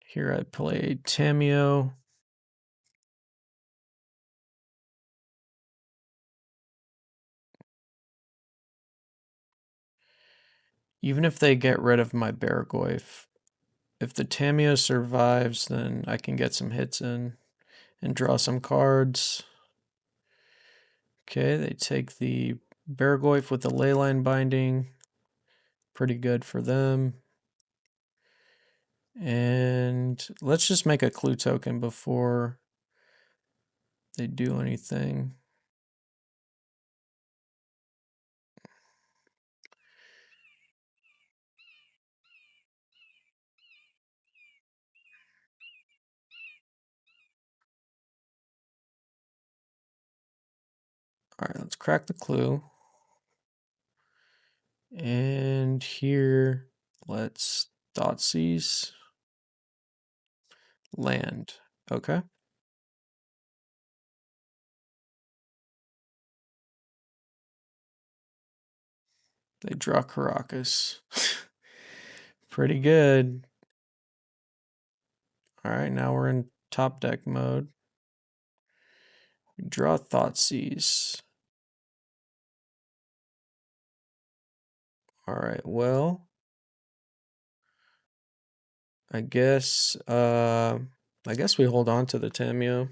Here I play Tamiyo. Even if they get rid of my Bargoyf, if the Tamiyo survives, then I can get some hits in and draw some cards. Okay, they take the Bargoyf with the Leyline Binding. Pretty good for them. And let's just make a clue token before they do anything. All right, let's crack the clue. And here, let's Thoughtseize. Land. Okay. They draw Caracas. Pretty good. All right, now we're in top deck mode. We draw Thoughtseize. All right, well, I guess we hold on to the Tamiyo.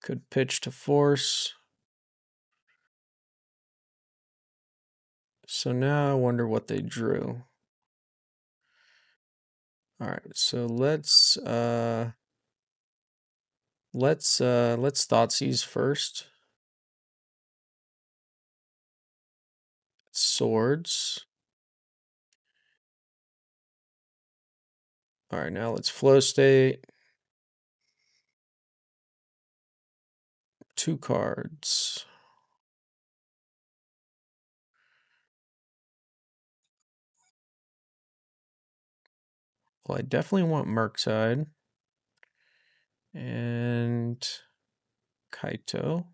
Could pitch to force. So now I wonder what they drew. All right, so let's Thoughtseize first. Swords. All right, now let's Flow State. 2 cards. Well, I definitely want Murktide and Kaito.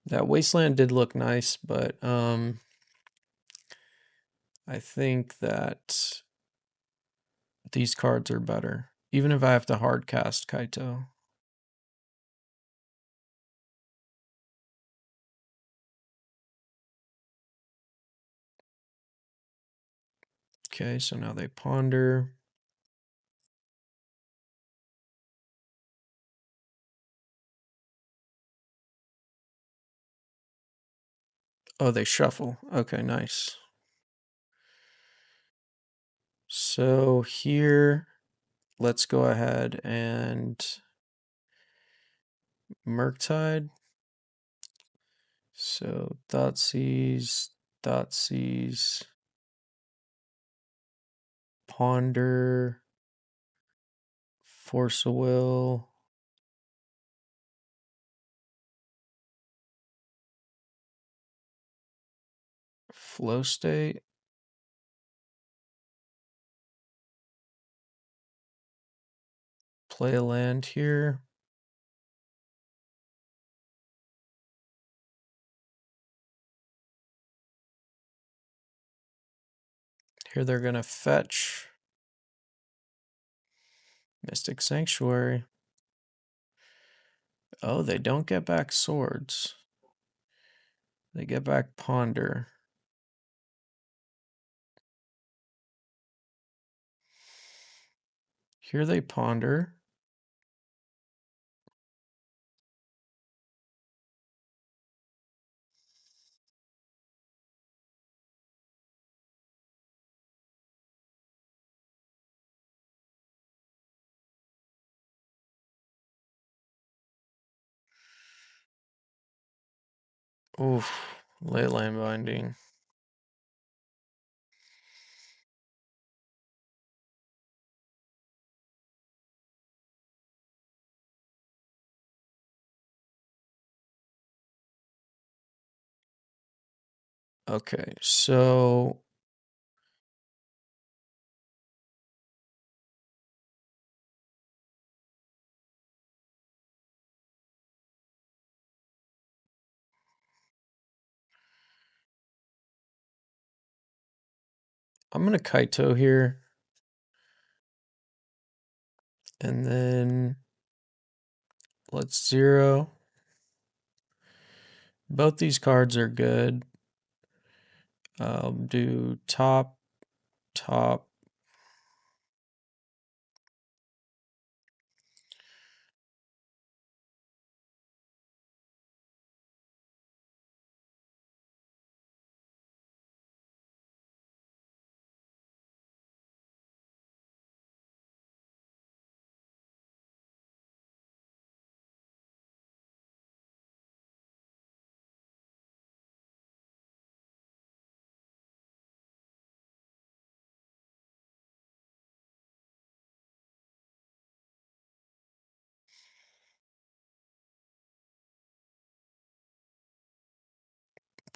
That Wasteland did look nice, but I think that these cards are better, even if I have to hard cast Kaito. Okay, so now they ponder. Oh, they shuffle. Okay, nice. So here, let's go ahead and Murktide. So Thoughtseize, Ponder, Force of Will. Flow State. Play a land here. Here they're going to fetch Mystic Sanctuary. Oh, they don't get back swords. They get back ponder. Here they ponder. Oof, leyline binding. Okay, so I'm gonna Kaito here. And then let's zero. Both these cards are good. Do top, top.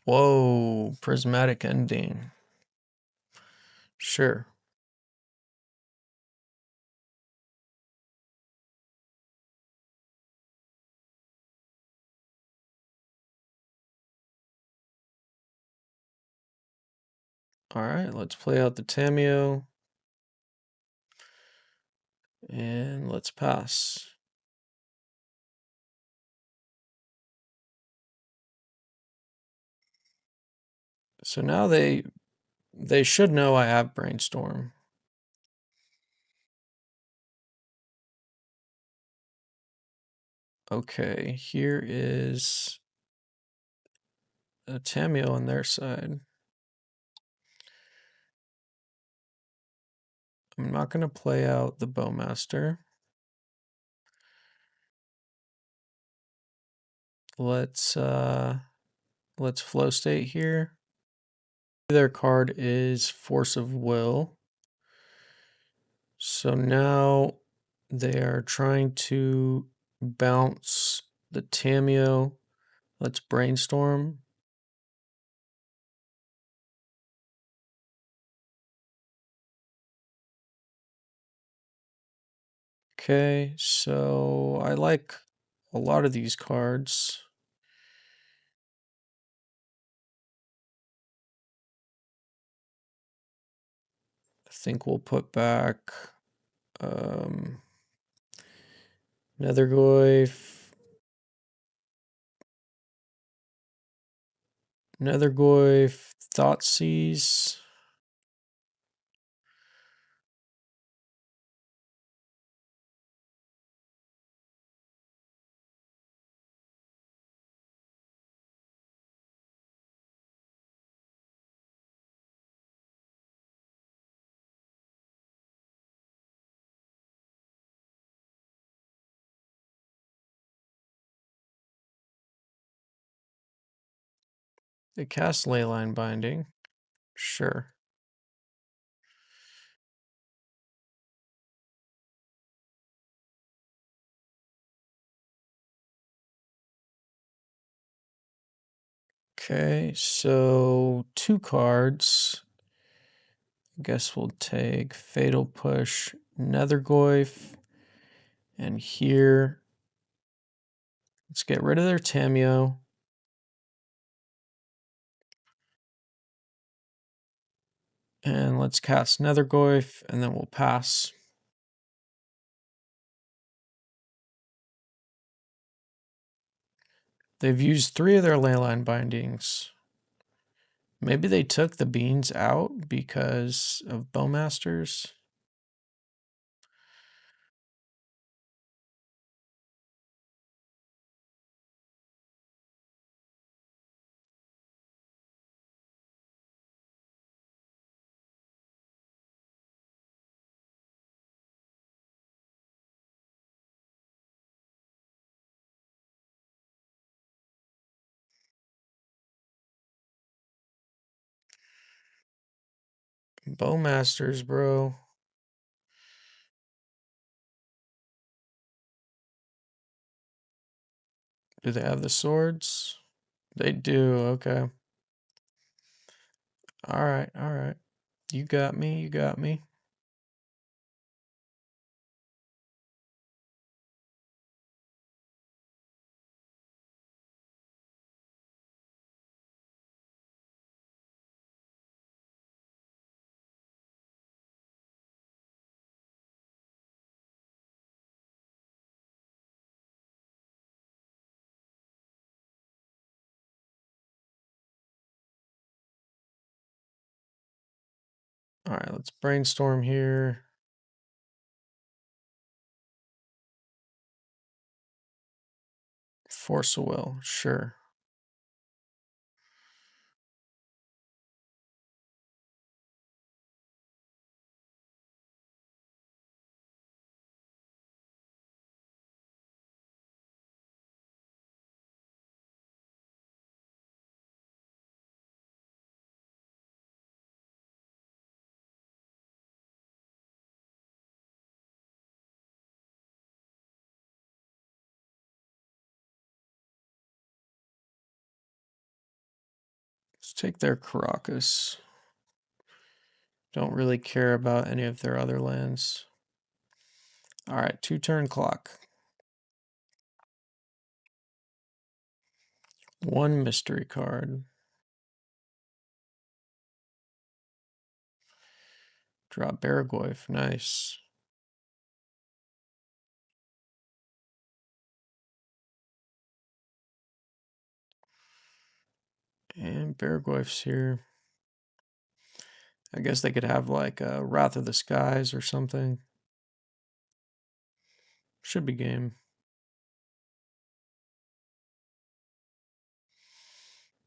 Whoa, prismatic ending. Sure. All right, let's play out the Tamiyo. And let's pass. So now they should know I have brainstorm. Okay, here is a Tamiyo on their side. I'm not going to play out the Bowmaster. Let's flow state here. Their card is Force of Will. So now they are trying to bounce the Tamiyo. Let's brainstorm. Okay, so I like a lot of these cards. I think we'll put back Nethergoyf, Thoughtseize. They cast Leyline Binding. Sure. Okay, so 2 cards. I guess we'll take Fatal Push, Nethergoyf, and here, let's get rid of their Tamiyo. And let's cast Nethergoyf, and then we'll pass. They've used 3 of their leyline bindings. Maybe they took the beans out because of Bowmasters. Bowmasters, bro. Do they have the swords? They do, okay. Alright, alright. You got me, you got me. Alright, let's brainstorm here. Force of will, sure. Let's take their Caracas. Don't really care about any of their other lands. Alright, 2-turn clock. 1 mystery card. Drop Baragoyf, nice. And Baragoyf's here. I guess they could have like a Wrath of the Skies or something. Should be game.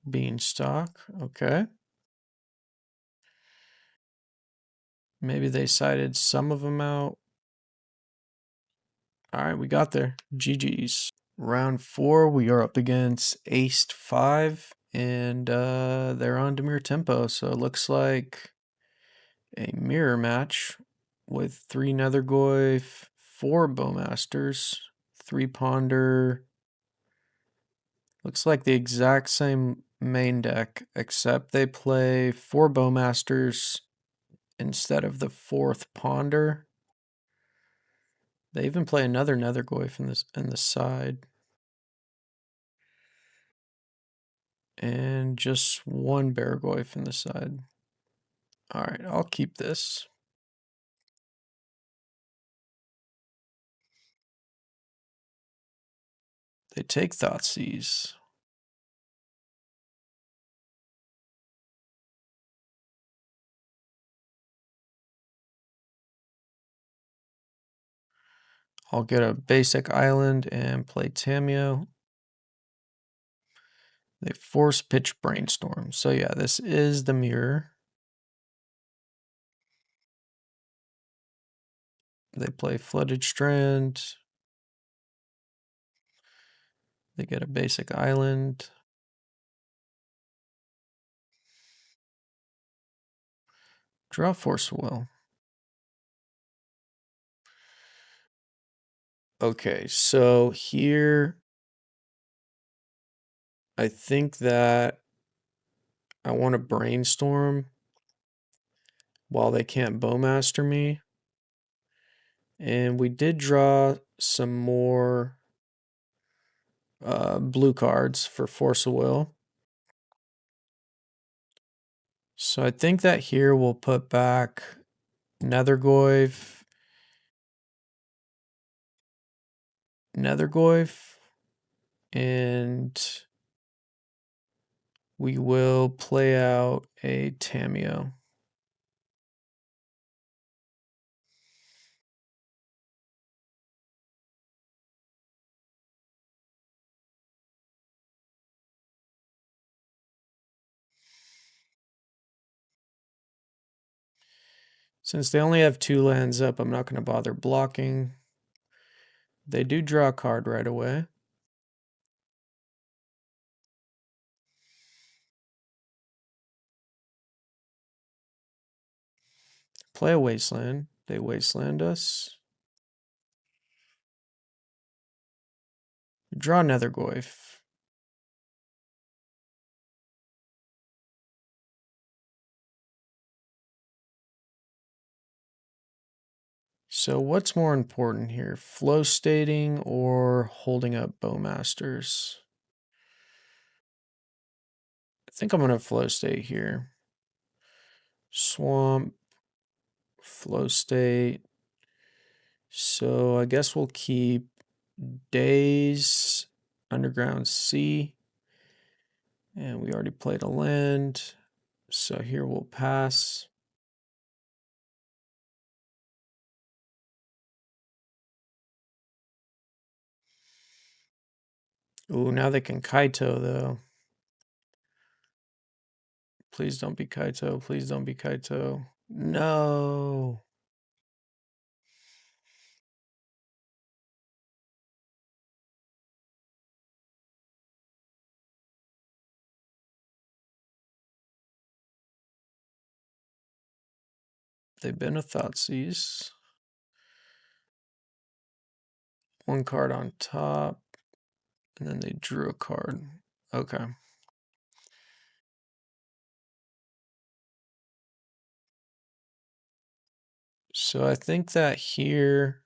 Beanstalk, okay. Maybe they cited some of them out. Alright, we got there. GG's. Round 4, we are up against Aced 5, and they're on Dimir Tempo, so it looks like a mirror match with 3 Nethergoyf, 4 Bowmasters, 3 Ponder. Looks like the exact same main deck, except they play 4 Bowmasters instead of the 4th Ponder. They even play another Nethergoyf in the side. And just 1 Baragoyf in the side. Alright, I'll keep this. They take Thoughtseize. I'll get a basic island and play Tameo. They force pitch Brainstorm. So yeah, this is the mirror. They play Flooded Strand. They get a basic island. Draw Force of Will. Okay, so here I think that I want to brainstorm while they can't Bowmaster me. And we did draw some more blue cards for Force of Will. So I think that here we'll put back Nethergoyf, and we will play out a Tamiyo. Since they only have 2 lands up, I'm not going to bother blocking. They do draw a card right away. Play a Wasteland. They Wasteland us. Draw another Goyf. So what's more important here? Flow stating or holding up Bowmasters? I think I'm going to flow state here. Swamp, flow state. So I guess we'll keep Days, Underground Sea. And we already played a land. So here we'll pass. Ooh, now they can Kaito though. Please don't be Kaito. Please don't be Kaito. No. They've been a Thoughtseize. 1 card on top. And then they drew a card. Okay. So I think that here...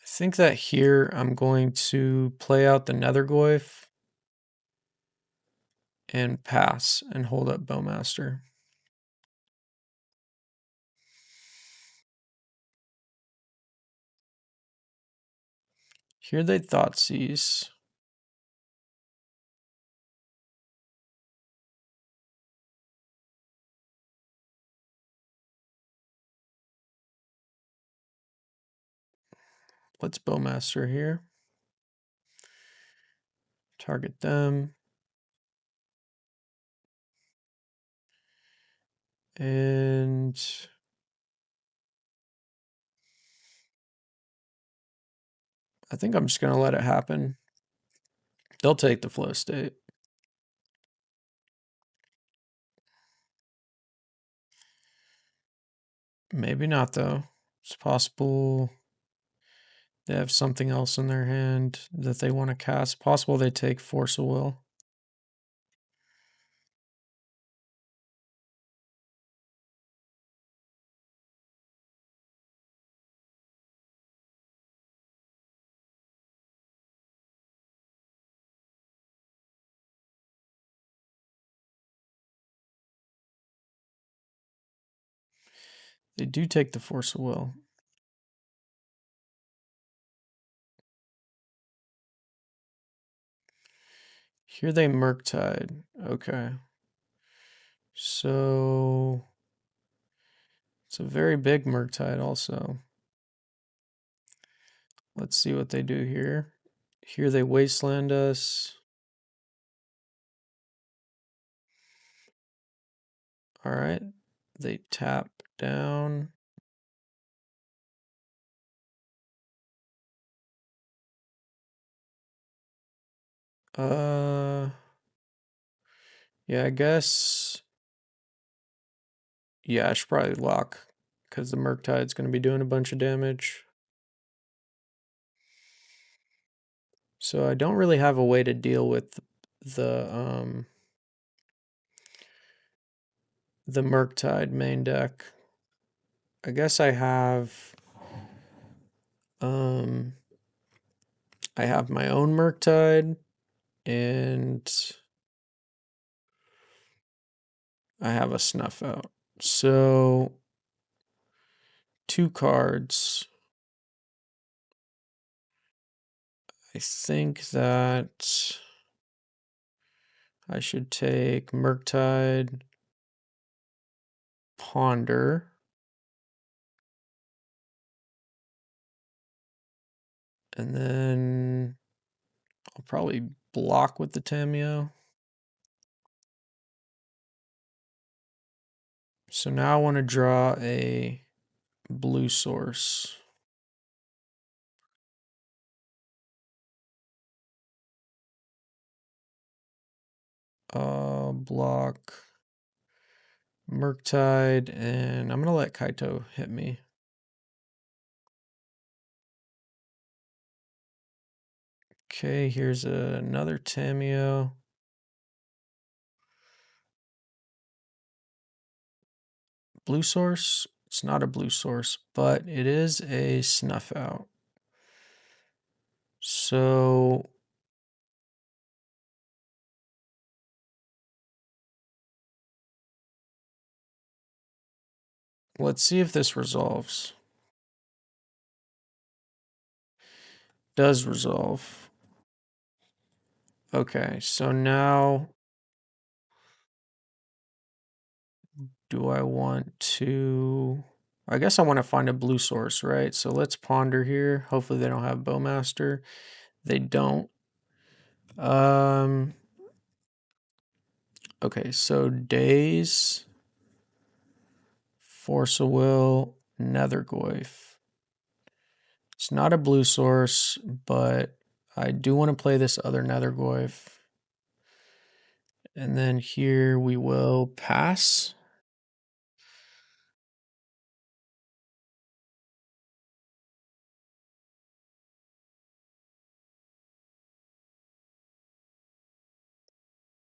I think that here I'm going to play out the Nethergoyf and pass and hold up Bowmaster. Here they Thoughtseize. Let's Bowmaster here. Target them. And I think I'm just going to let it happen. They'll take the flow state. Maybe not, though. It's possible they have something else in their hand that they want to cast. Possible they take Force of Will. They do take the Force of Will. Here they Murktide. Okay. So it's a very big Murktide also. Let's see what they do here. Here they Wasteland us. All right. They tap down. Yeah, I guess. Yeah, I should probably lock because the Murktide's going to be doing a bunch of damage. So I don't really have a way to deal with the Murktide main deck. I guess I have my own Murktide and I have a Snuff Out. So 2 cards. I think that I should take Murktide, Ponder, and then I'll probably block with the Tamiyo. So now I want to draw a blue source. Block Murktide, and I'm going to let Kaito hit me. Okay, here's another Tamiyo. Blue source? It's not a blue source, but it is a Snuff Out. So let's see if this resolves. Does resolve. Okay, so now do I want to... I guess I want to find a blue source, right? So let's ponder here. Hopefully they don't have Bowmaster. They don't. Okay, so Days, Force of Will, Nethergoyf. It's not a blue source, but I do want to play this other Nethergoyf. And then here we will pass.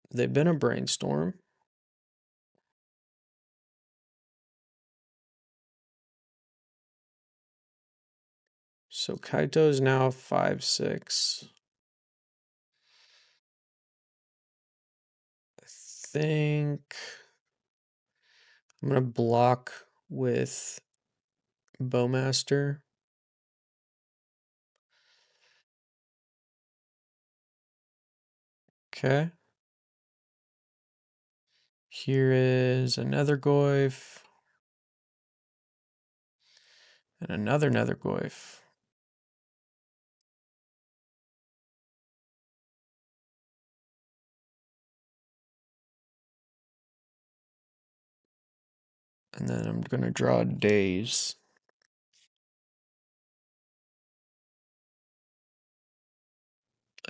They've been a brainstorm. So Kaito is now 5-6. I think I'm gonna block with Bowmaster. Okay. Here is another Goyf. And another Nethergoyf. And then I'm gonna draw Days.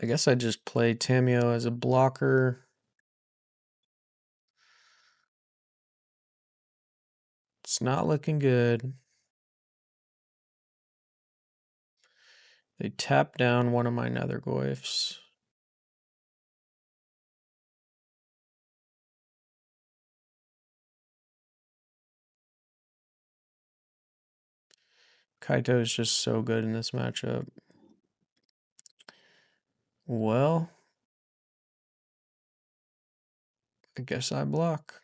I guess I just play Tamiyo as a blocker. It's not looking good. They tap down one of my Nethergoyfs. Kaito is just so good in this matchup. Well, I guess I block.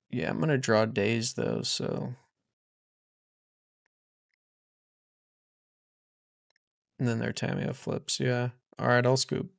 Yeah, I'm gonna draw Days though, so. And then their Tamiyo flips, yeah. Alright, I'll scoop.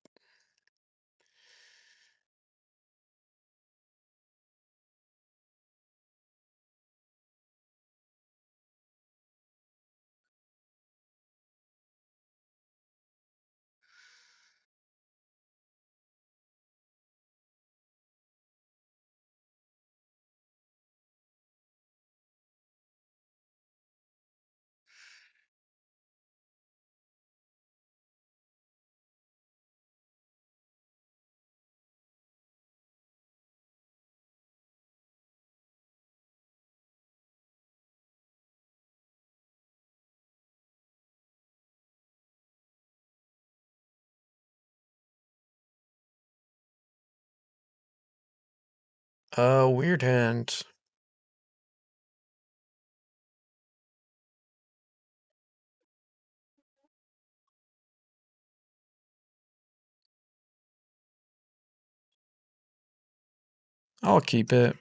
Weird hand. I'll keep it.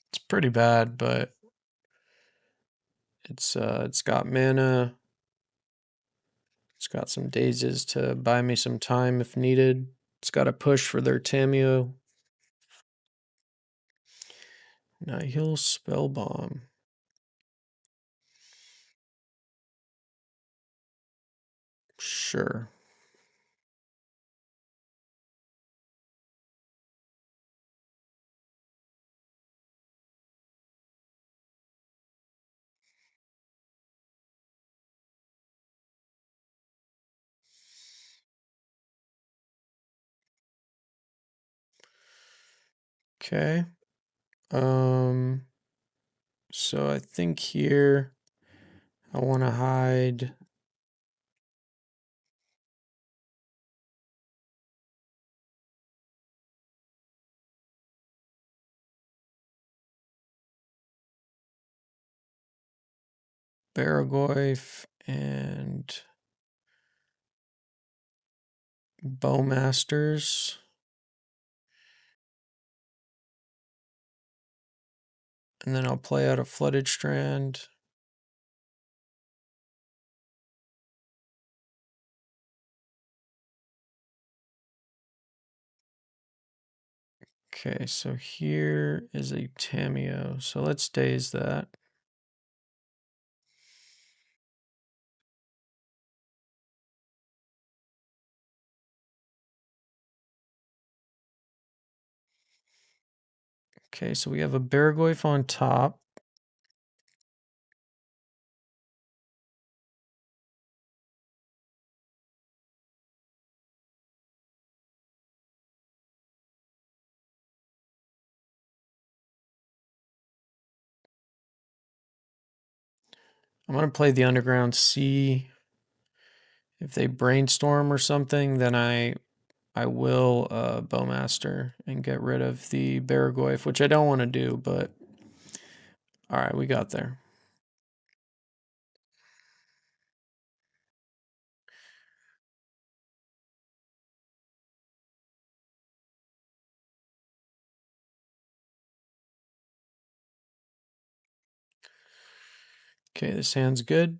It's pretty bad, but it's got mana. It's got some dazes to buy me some time if needed. It's got a push for their Tameo. Nihil Spellbomb. Sure. Okay. So I think here I want to hide Baragoyf and Bowmasters. And then I'll play out a Flooded Strand. Okay, so here is a Tameo. So let's daze that. Okay, so we have a Baragoyf on top. I'm going to play the Underground Sea. If they brainstorm or something, then I will Bowmaster and get rid of the Baragoyf, which I don't want to do, but all right, we got there. Okay, this hand's good.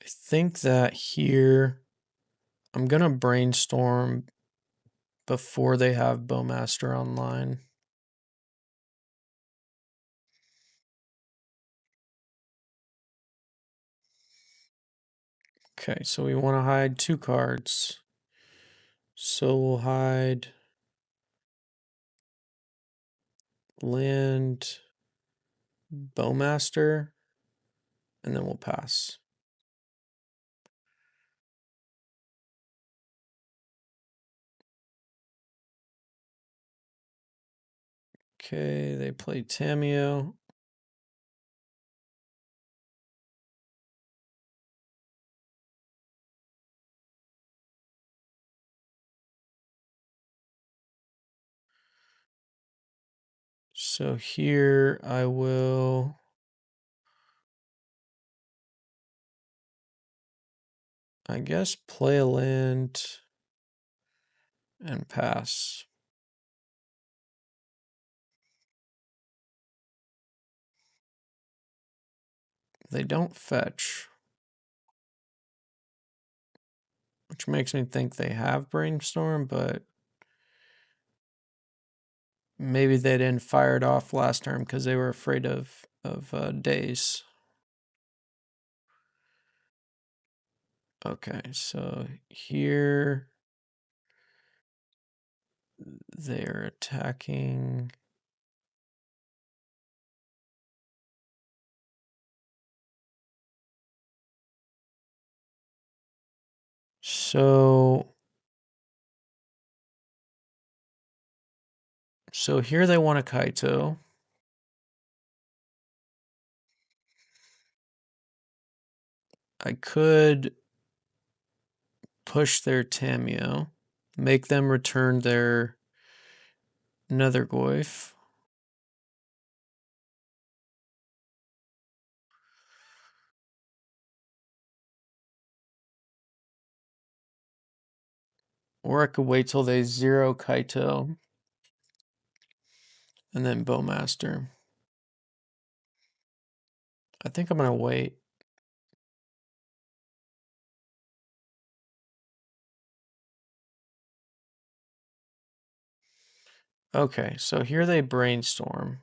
I think that here I'm going to brainstorm before they have Bowmaster online. Okay, so we want to hide 2 cards. So we'll hide land, Bowmaster, and then we'll pass. Okay, they play Tameo. So here I will I guess play a land and pass. They don't fetch, which makes me think they have Brainstorm, but maybe they didn't fire it off last term because they were afraid of days. Okay, so here they're attacking. So So here they want a Kaito. I could push their Tamio, make them return their Nethergoyf. Or I could wait till they zero Kaito and then Bowmaster. I think I'm going to wait. Okay, so here they brainstorm.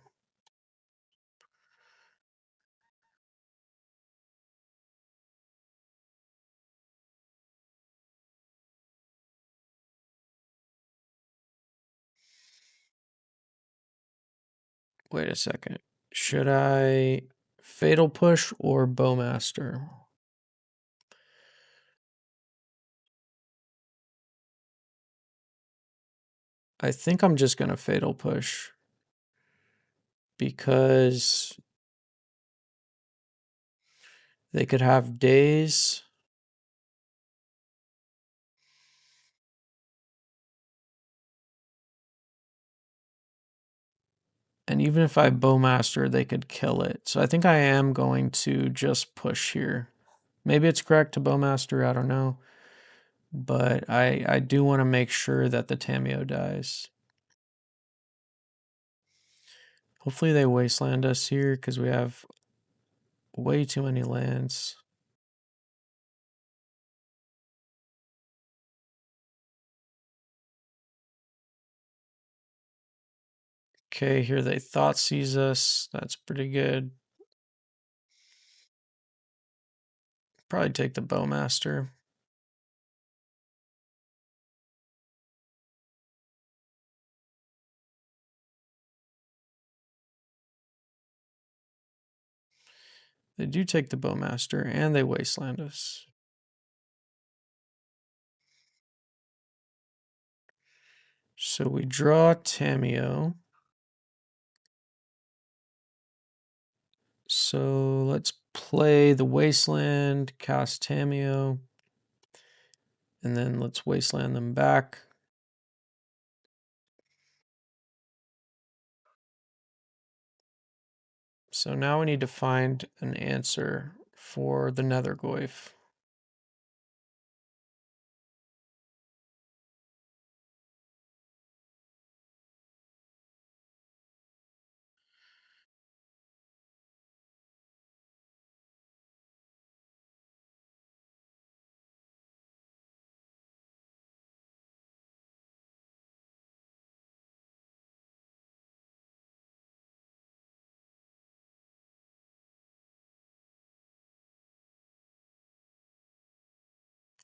Wait a second. Should I Fatal Push or Bowmaster? I think I'm just going to Fatal Push because they could have days. And even if I Bowmaster, they could kill it. So I think I am going to just push here. Maybe it's correct to Bowmaster, I don't know. But I do want to make sure that the Tamio dies. Hopefully they wasteland us here because we have way too many lands. Okay, here they thought sees us. That's pretty good. Probably take the Bowmaster. They do take the Bowmaster and they wasteland us. So we draw Tamio. So let's play the Wasteland, cast Tamio, and then let's Wasteland them back. So now we need to find an answer for the Nethergoyf.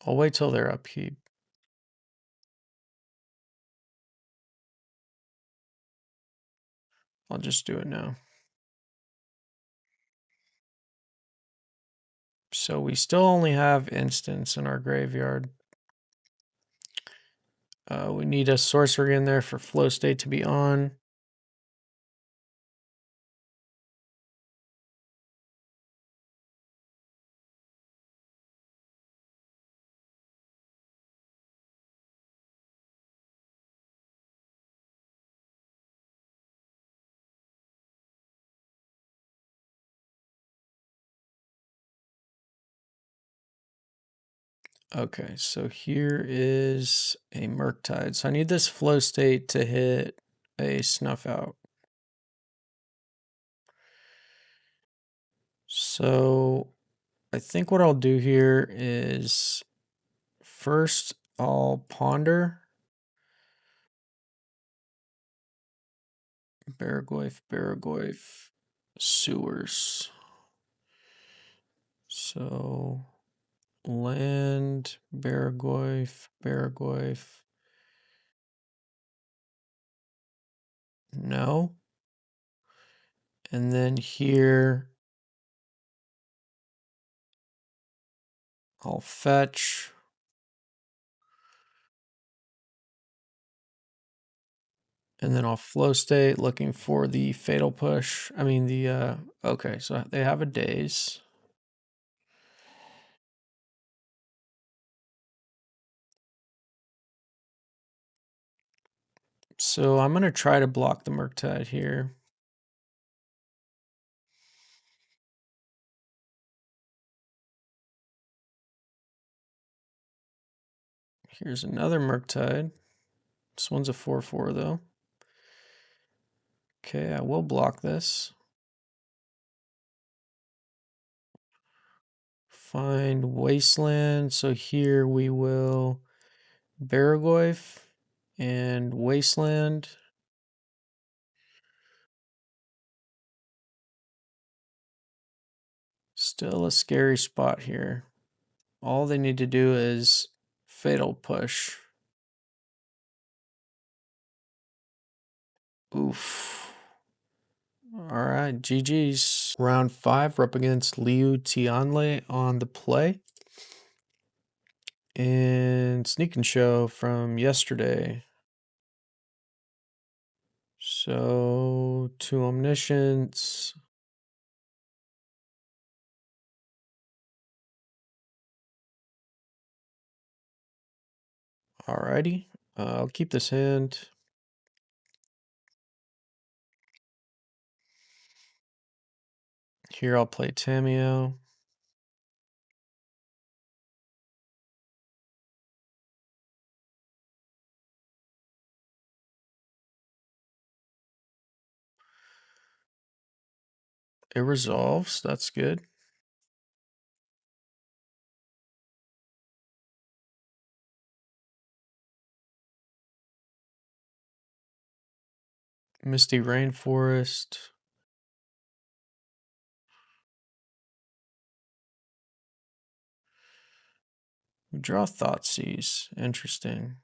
I'll wait till they're upkeep. I'll just do it now. So we still only have instants in our graveyard. We need a sorcery in there for flow state to be on. Okay, so here is a Murktide. So I need this flow state to hit a Snuff Out. So I think what I'll do here is first I'll ponder Barragoyf, sewers. So land, Barragoyf. No. And then here I'll fetch. And then I'll flow state looking for the fatal push. I mean okay, so they have a daze. So I'm gonna try to block the Murktide here. Here's another Murktide. This one's a 4/4 though. Okay, I will block this. Find Wasteland. So here we will Baragoyf and Wasteland. Still a scary spot here. All they need to do is fatal push. Oof. Alright, GG's. Round 5, we're up against Liu Tianle on the play. And Sneak and Show from yesterday. So, 2 Omniscience. Alrighty, I'll keep this hand. Here I'll play Tamiyo. It resolves, that's good. Misty Rainforest. We draw Thoughtseize, interesting.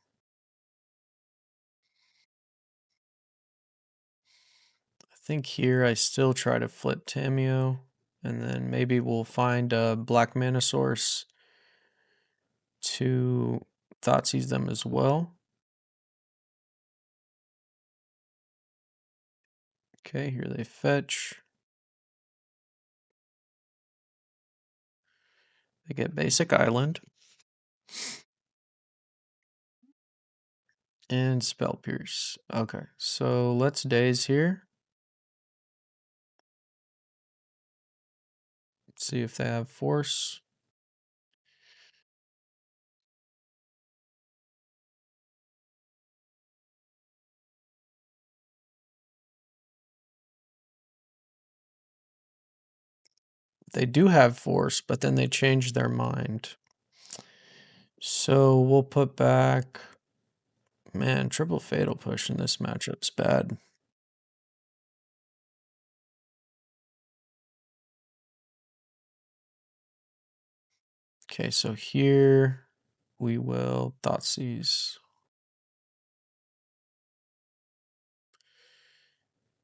I think here I still try to flip Tamiyo, and then maybe we'll find a black mana source to Thoughtseize them as well. Okay, here they fetch. They get basic island. And Spell Pierce. Okay, so let's daze here. Let's see if they have force. They do have force, but then they changed their mind. So we'll put back. Man, triple fatal push in this matchup's bad. Okay, so here we will Thoughtseize.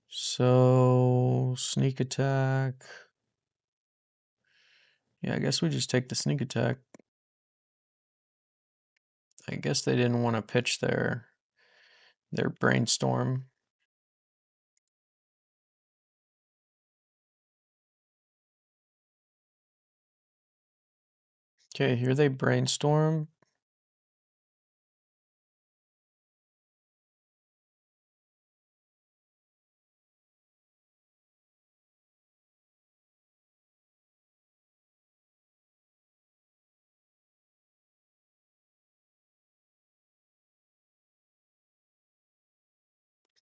So sneak attack. Yeah, I guess we just take the sneak attack. I guess they didn't want to pitch their brainstorm. Okay, here they brainstorm.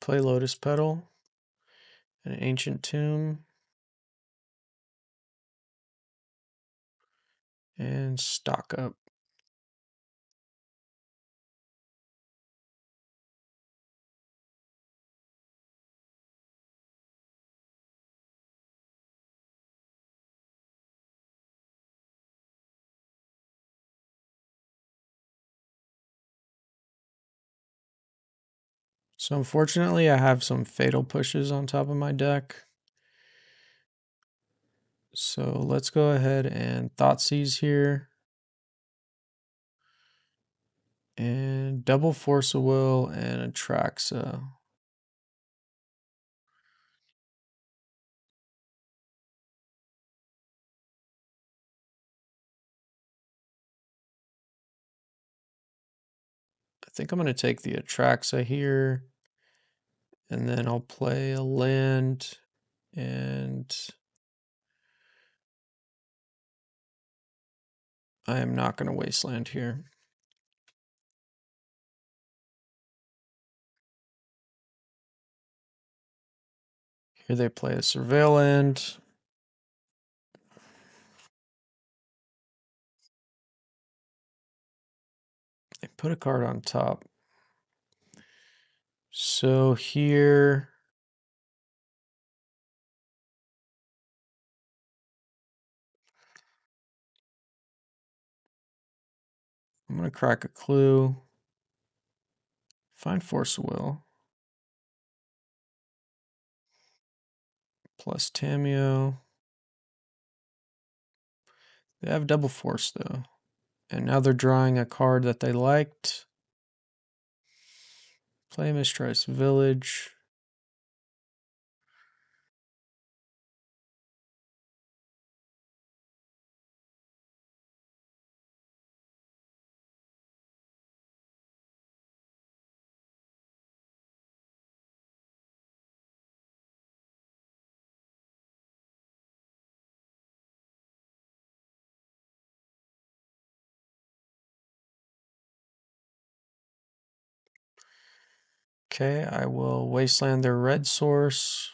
Play Lotus Petal. An Ancient Tomb. And stock up. So unfortunately, I have some fatal pushes on top of my deck. So let's go ahead and Thoughtseize here. And double Force of Will and Atraxa. think I'm going to take the Atraxa here, and then I'll play a land, and I am not going to wasteland here. Here they play a Surveil land. They put a card on top. So here, I'm going to crack a clue. Find Force of Will. Plus Tamiyo. They have double force though. And now they're drawing a card that they liked. Play Mistress Village. Okay, I will wasteland their red source.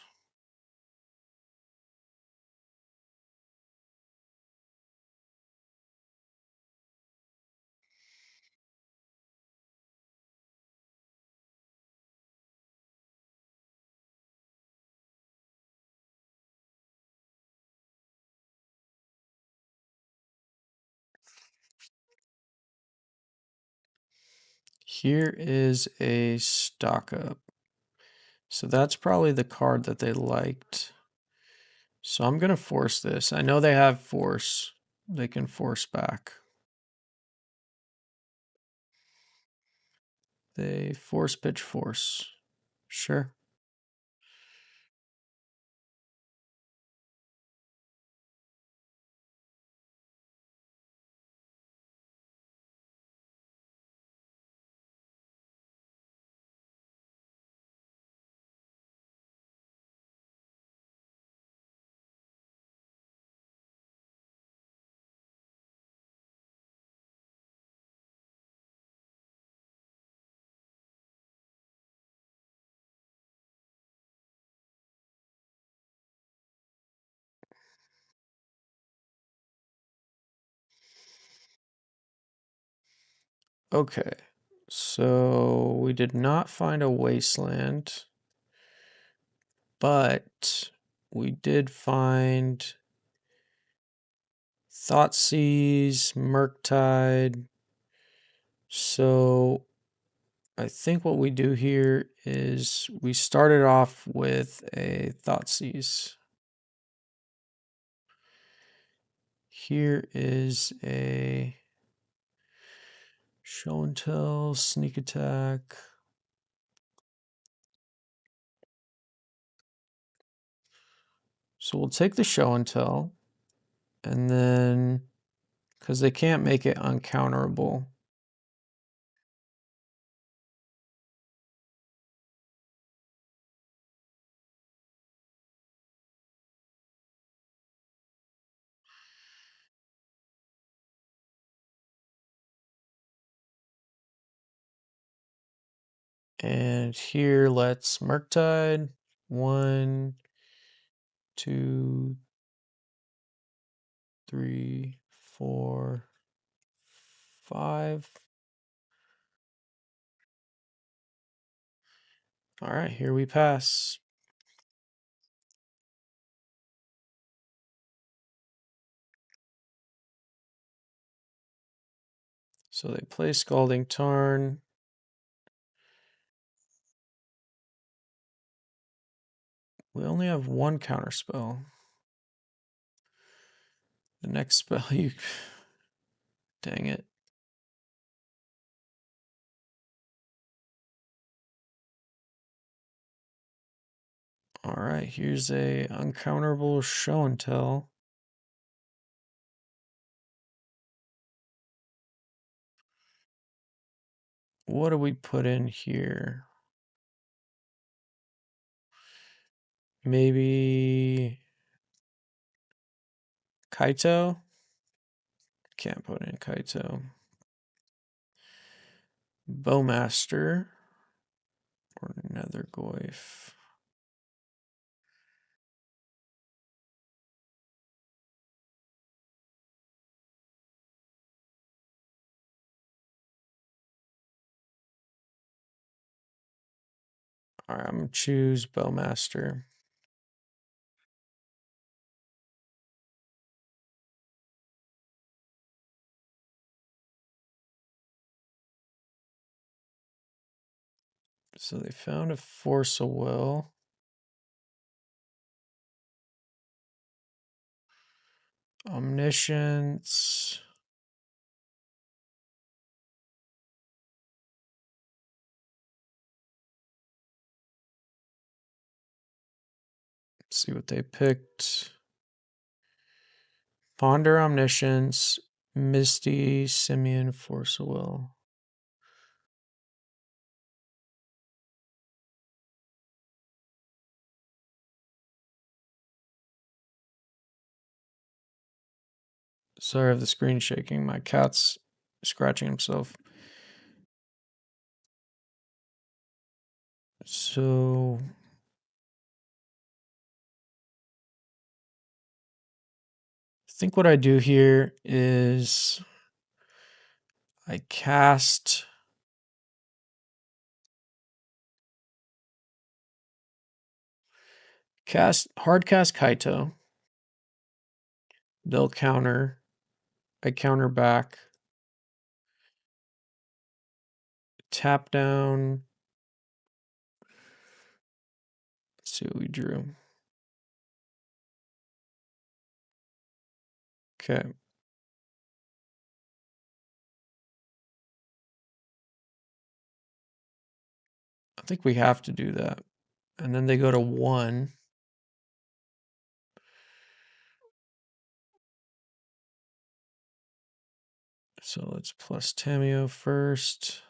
Here is a stock up. So that's probably the card that they liked. So I'm going to force this. I know they have force. They can force back. They force pitch force. Sure. Okay. So we did not find a wasteland, but we did find Thoughtseize, Murktide. So I think what we do here is we started off with a Thoughtseize. Here is a Show and Tell, Sneak Attack. So we'll take the Show and Tell, and then, because they can't make it uncounterable. And here, let's Murktide. 1, 2, 3, 4, 5. All right, here we pass. So they play Scalding Tarn. We only have one counterspell. The next spell you... Dang it. Alright, here's a uncounterable Show and Tell. what do we put in here? Maybe Kaito? Can't put in Kaito. Bowmaster or Nethergoyf. All right, I'm gonna choose Bowmaster. So they found a Force of Will. Omniscience. Let's see what they picked. Ponder, Omniscience, Misty, Simeon, Force of Will. Sorry, I have the screen shaking. My cat's scratching himself. So I think what I do here is I hard cast Kaito. They'll counter. I counter back. Tap down. Let's see what we drew. Okay. I think we have to do that. And then they go to 1. So let's plus Tamio first.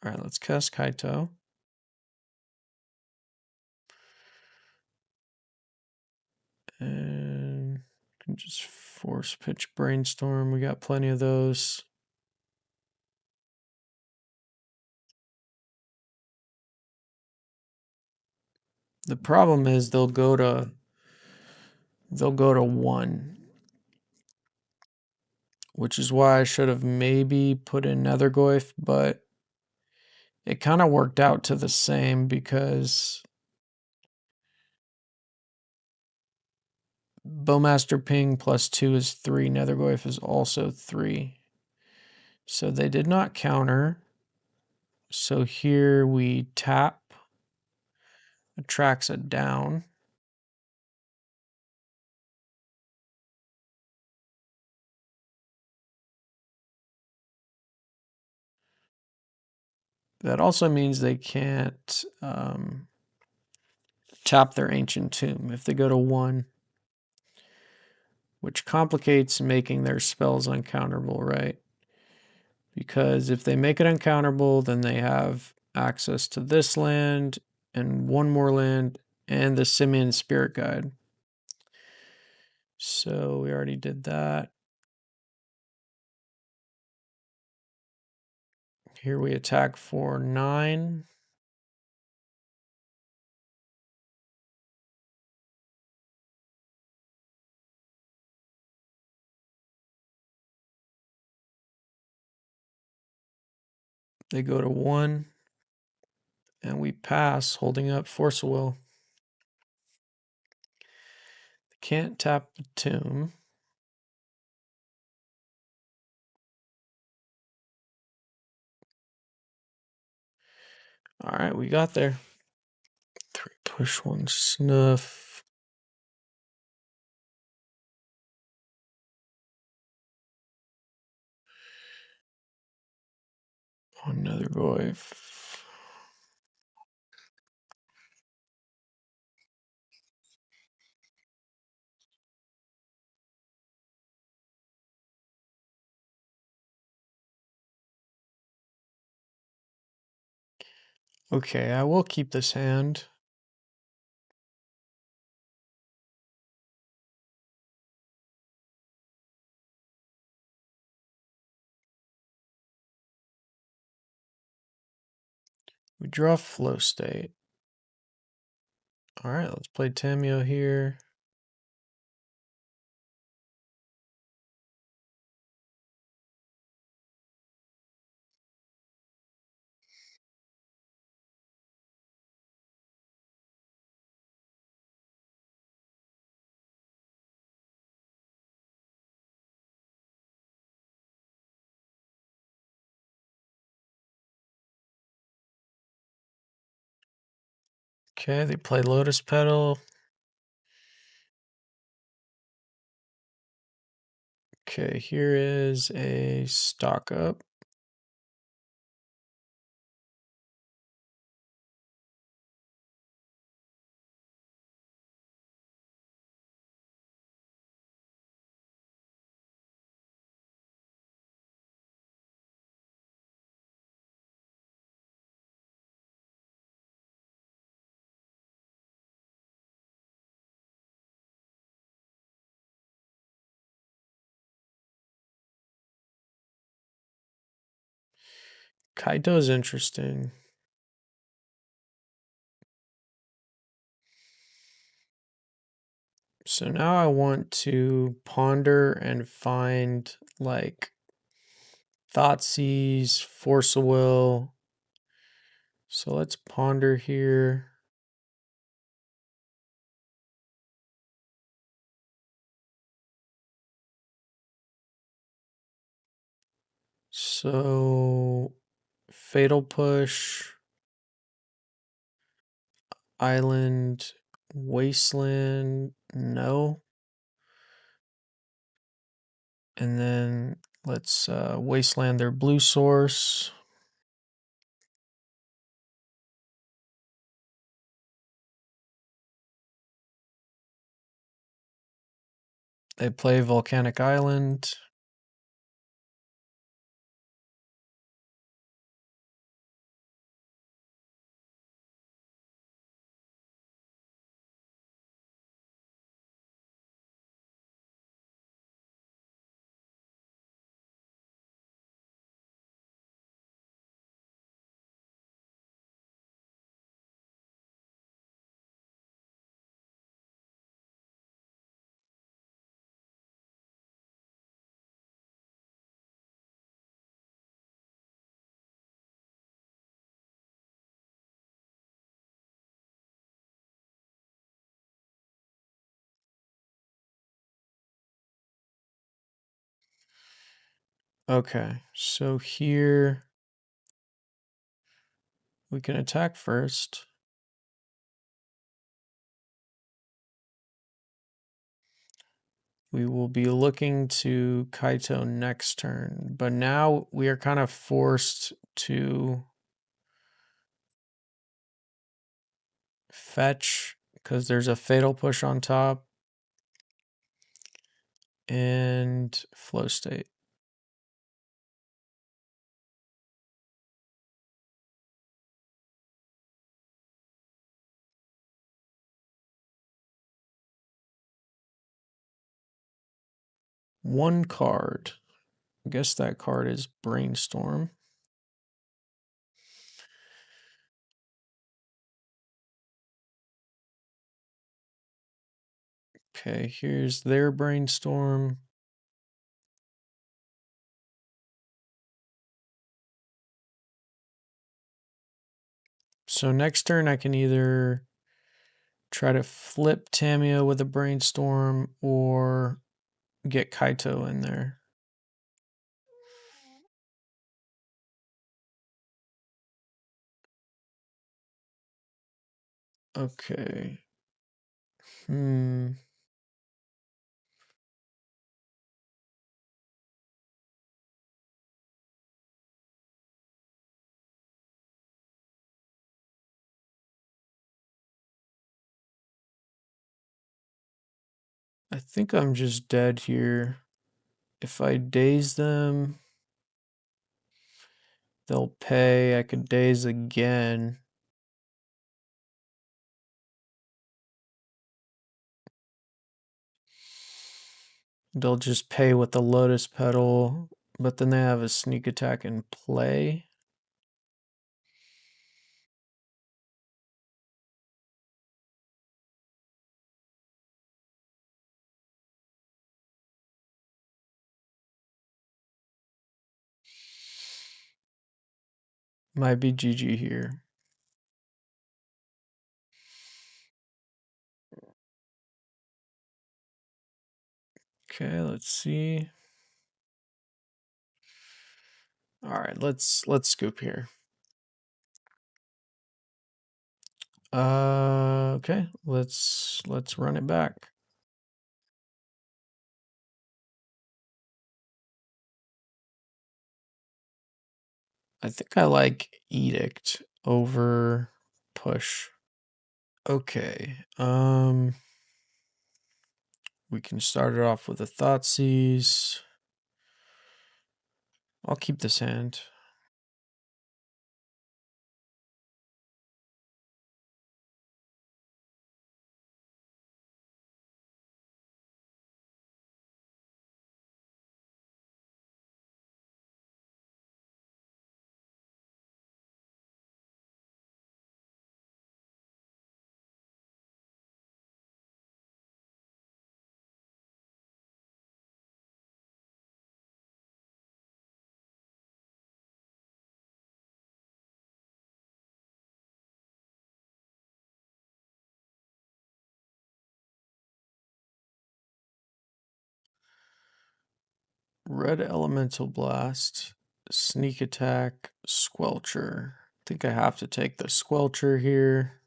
All right, let's cast Kaito. And can just force pitch Brainstorm. We got plenty of those. The problem is they'll go to 1, which is why I should have maybe put in Nethergoyf, but it kind of worked out to the same because Bowmaster ping plus 2 is 3. Nethergoyf is also 3. So they did not counter. So here we tap. Attracts it down. That also means they can't tap their Ancient Tomb if they go to 1, which complicates making their spells uncounterable, right? Because if they make it uncounterable, then they have access to this land and 1 more land and the Simeon Spirit Guide. So we already did that. Here we attack for 9. They go to 1. And we pass, holding up Force of Will. They can't tap the tomb. All right, we got there. 3 push, 1 snuff. Another boy. Okay, I will keep this hand. We draw flow state. All right, let's play Tamiyo here. Okay, they play Lotus Petal. Okay, here is a stock up. Kaito is interesting. So now I want to ponder and find like Thoughtseize, Force of Will. So let's ponder here. So Fatal Push, Island, Wasteland, no. And then let's Wasteland their blue source. They play Volcanic Island. Okay, so here we can attack first. We will be looking to Kaito next turn, but now we are kind of forced to fetch because there's a Fatal Push on top and Flow State. One card. I guess that card is Brainstorm. Okay, here's their Brainstorm. So next turn I can either try to flip Tamiyo with a Brainstorm or get Kaito in there. Okay. I think I'm just dead here. If I daze them, they'll pay. I could daze again. They'll just pay with the Lotus Petal, but then they have a sneak attack in play. Might be GG here. Okay, let's see. All right, let's scoop here. Okay, let's run it back. I think I like Edict over Push. Okay, we can start it off with a Thoughtseize. I'll keep this hand. Red Elemental Blast, Sneak Attack, Squelcher. I think I have to take the Squelcher here.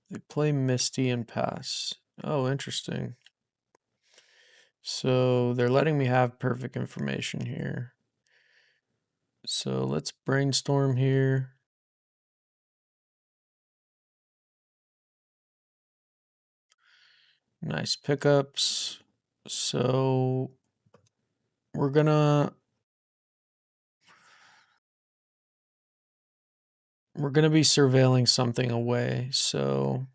They play Misty and pass. Oh, interesting. So they're letting me have perfect information here. So let's brainstorm here. Nice pickups. So we're gonna be surveilling something away. So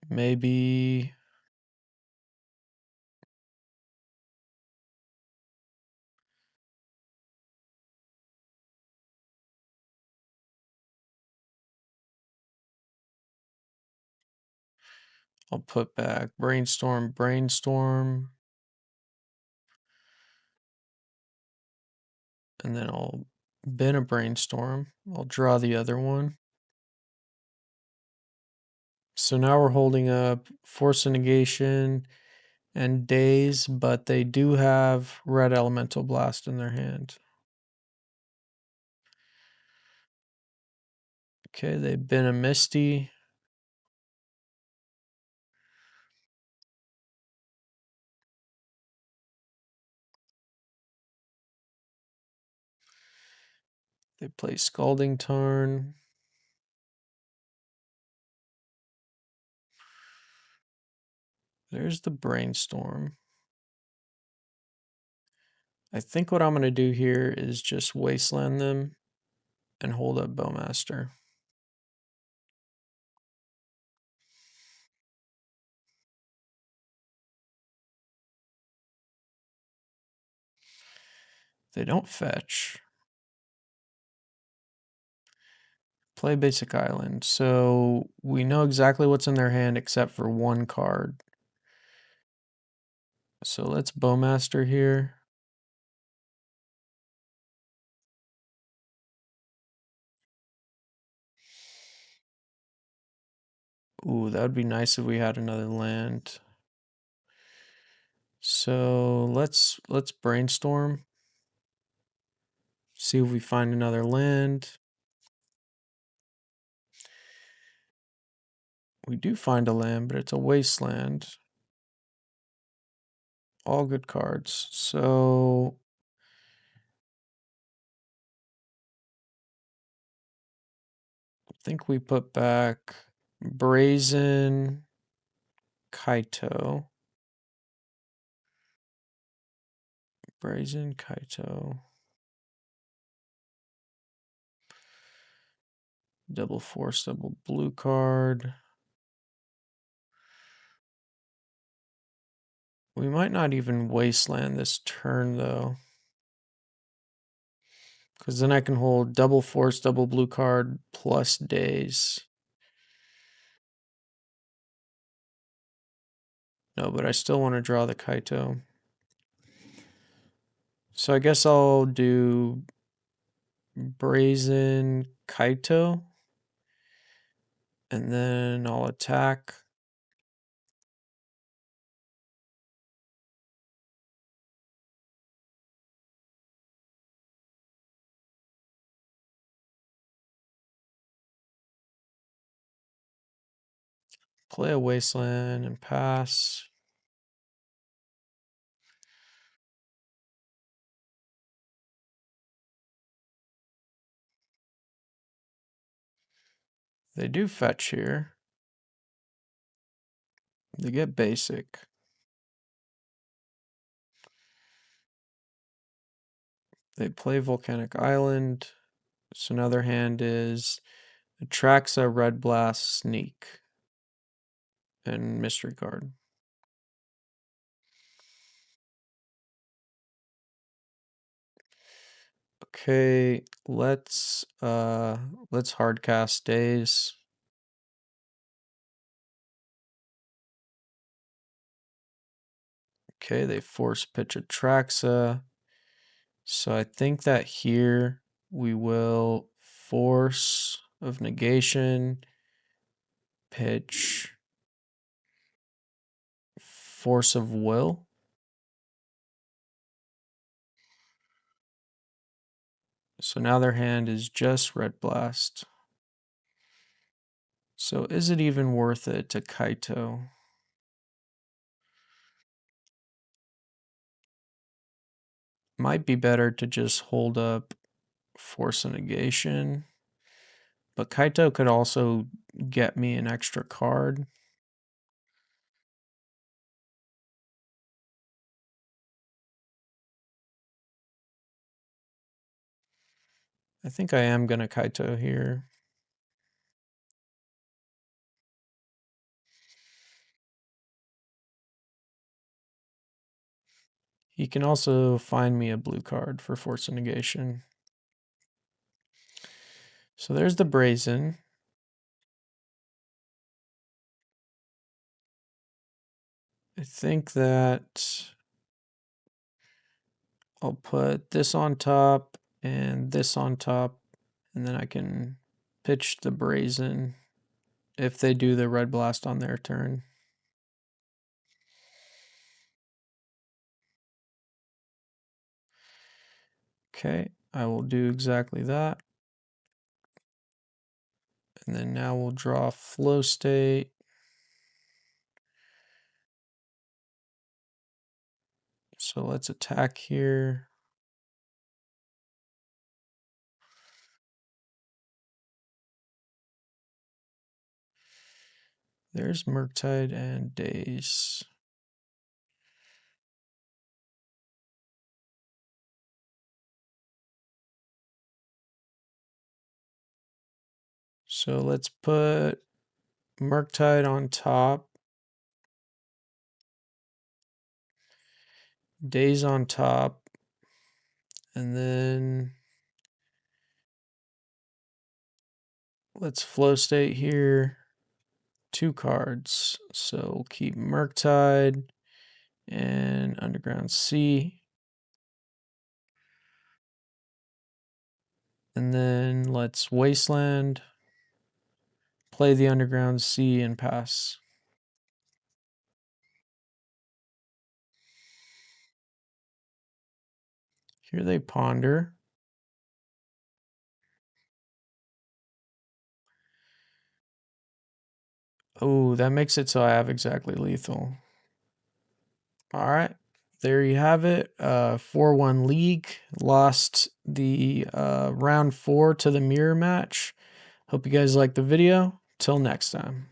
maybe I'll put back brainstorm, and then I'll bin a brainstorm. I'll draw the other one. So now we're holding up Force of Negation and Daze, but they do have Red Elemental Blast in their hand. Okay, they've been a Misty. They play Scalding Tarn. There's the Brainstorm. I think what I'm going to do here is just Wasteland them and hold up Bowmaster. They don't fetch. Play Basic Island. So we know exactly what's in their hand except for one card. So let's Bowmaster here. Ooh, that would be nice if we had another land. So let's brainstorm. See if we find another land. We do find a land, but it's a wasteland. All good cards. So I think we put back Brazen Kaito. Brazen Kaito. Double force, double blue card. We might not even wasteland this turn though, because then I can hold double force, double blue card plus days. No, but I still want to draw the Kaito. So I guess I'll do Brazen Kaito, and then I'll attack. Play a wasteland and pass. They do fetch here. They get basic. They play Volcanic Island. So now their hand is Atraxa, Red Blast, Sneak, and Mystery card. Okay, let's hardcast days. Okay, they force pitch Atraxa. So I think that here we will force of negation, pitch, force of will. So now their hand is just Red Blast. So is it even worth it to Kaito? Might be better to just hold up force a negation. But Kaito could also get me an extra card. I think I am going to Kaito here. He can also find me a blue card for force of negation. So there's the Brazen. I think that I'll put this on top and this on top, and then I can pitch the Brazen if they do the Red Blast on their turn. Okay, I will do exactly that. And then now we'll draw Flow State. So let's attack here. There's Murktide and Daze. So let's put Murktide on top. Daze on top. And then let's Flow State here. 2 cards. So we'll keep Murktide and Underground Sea. And then let's Wasteland, play the Underground Sea, and pass. Here they ponder. Oh, that makes it so I have exactly lethal. All right. There you have it. 4-1 league. Lost the round 4 to the mirror match. Hope you guys liked the video. Till next time.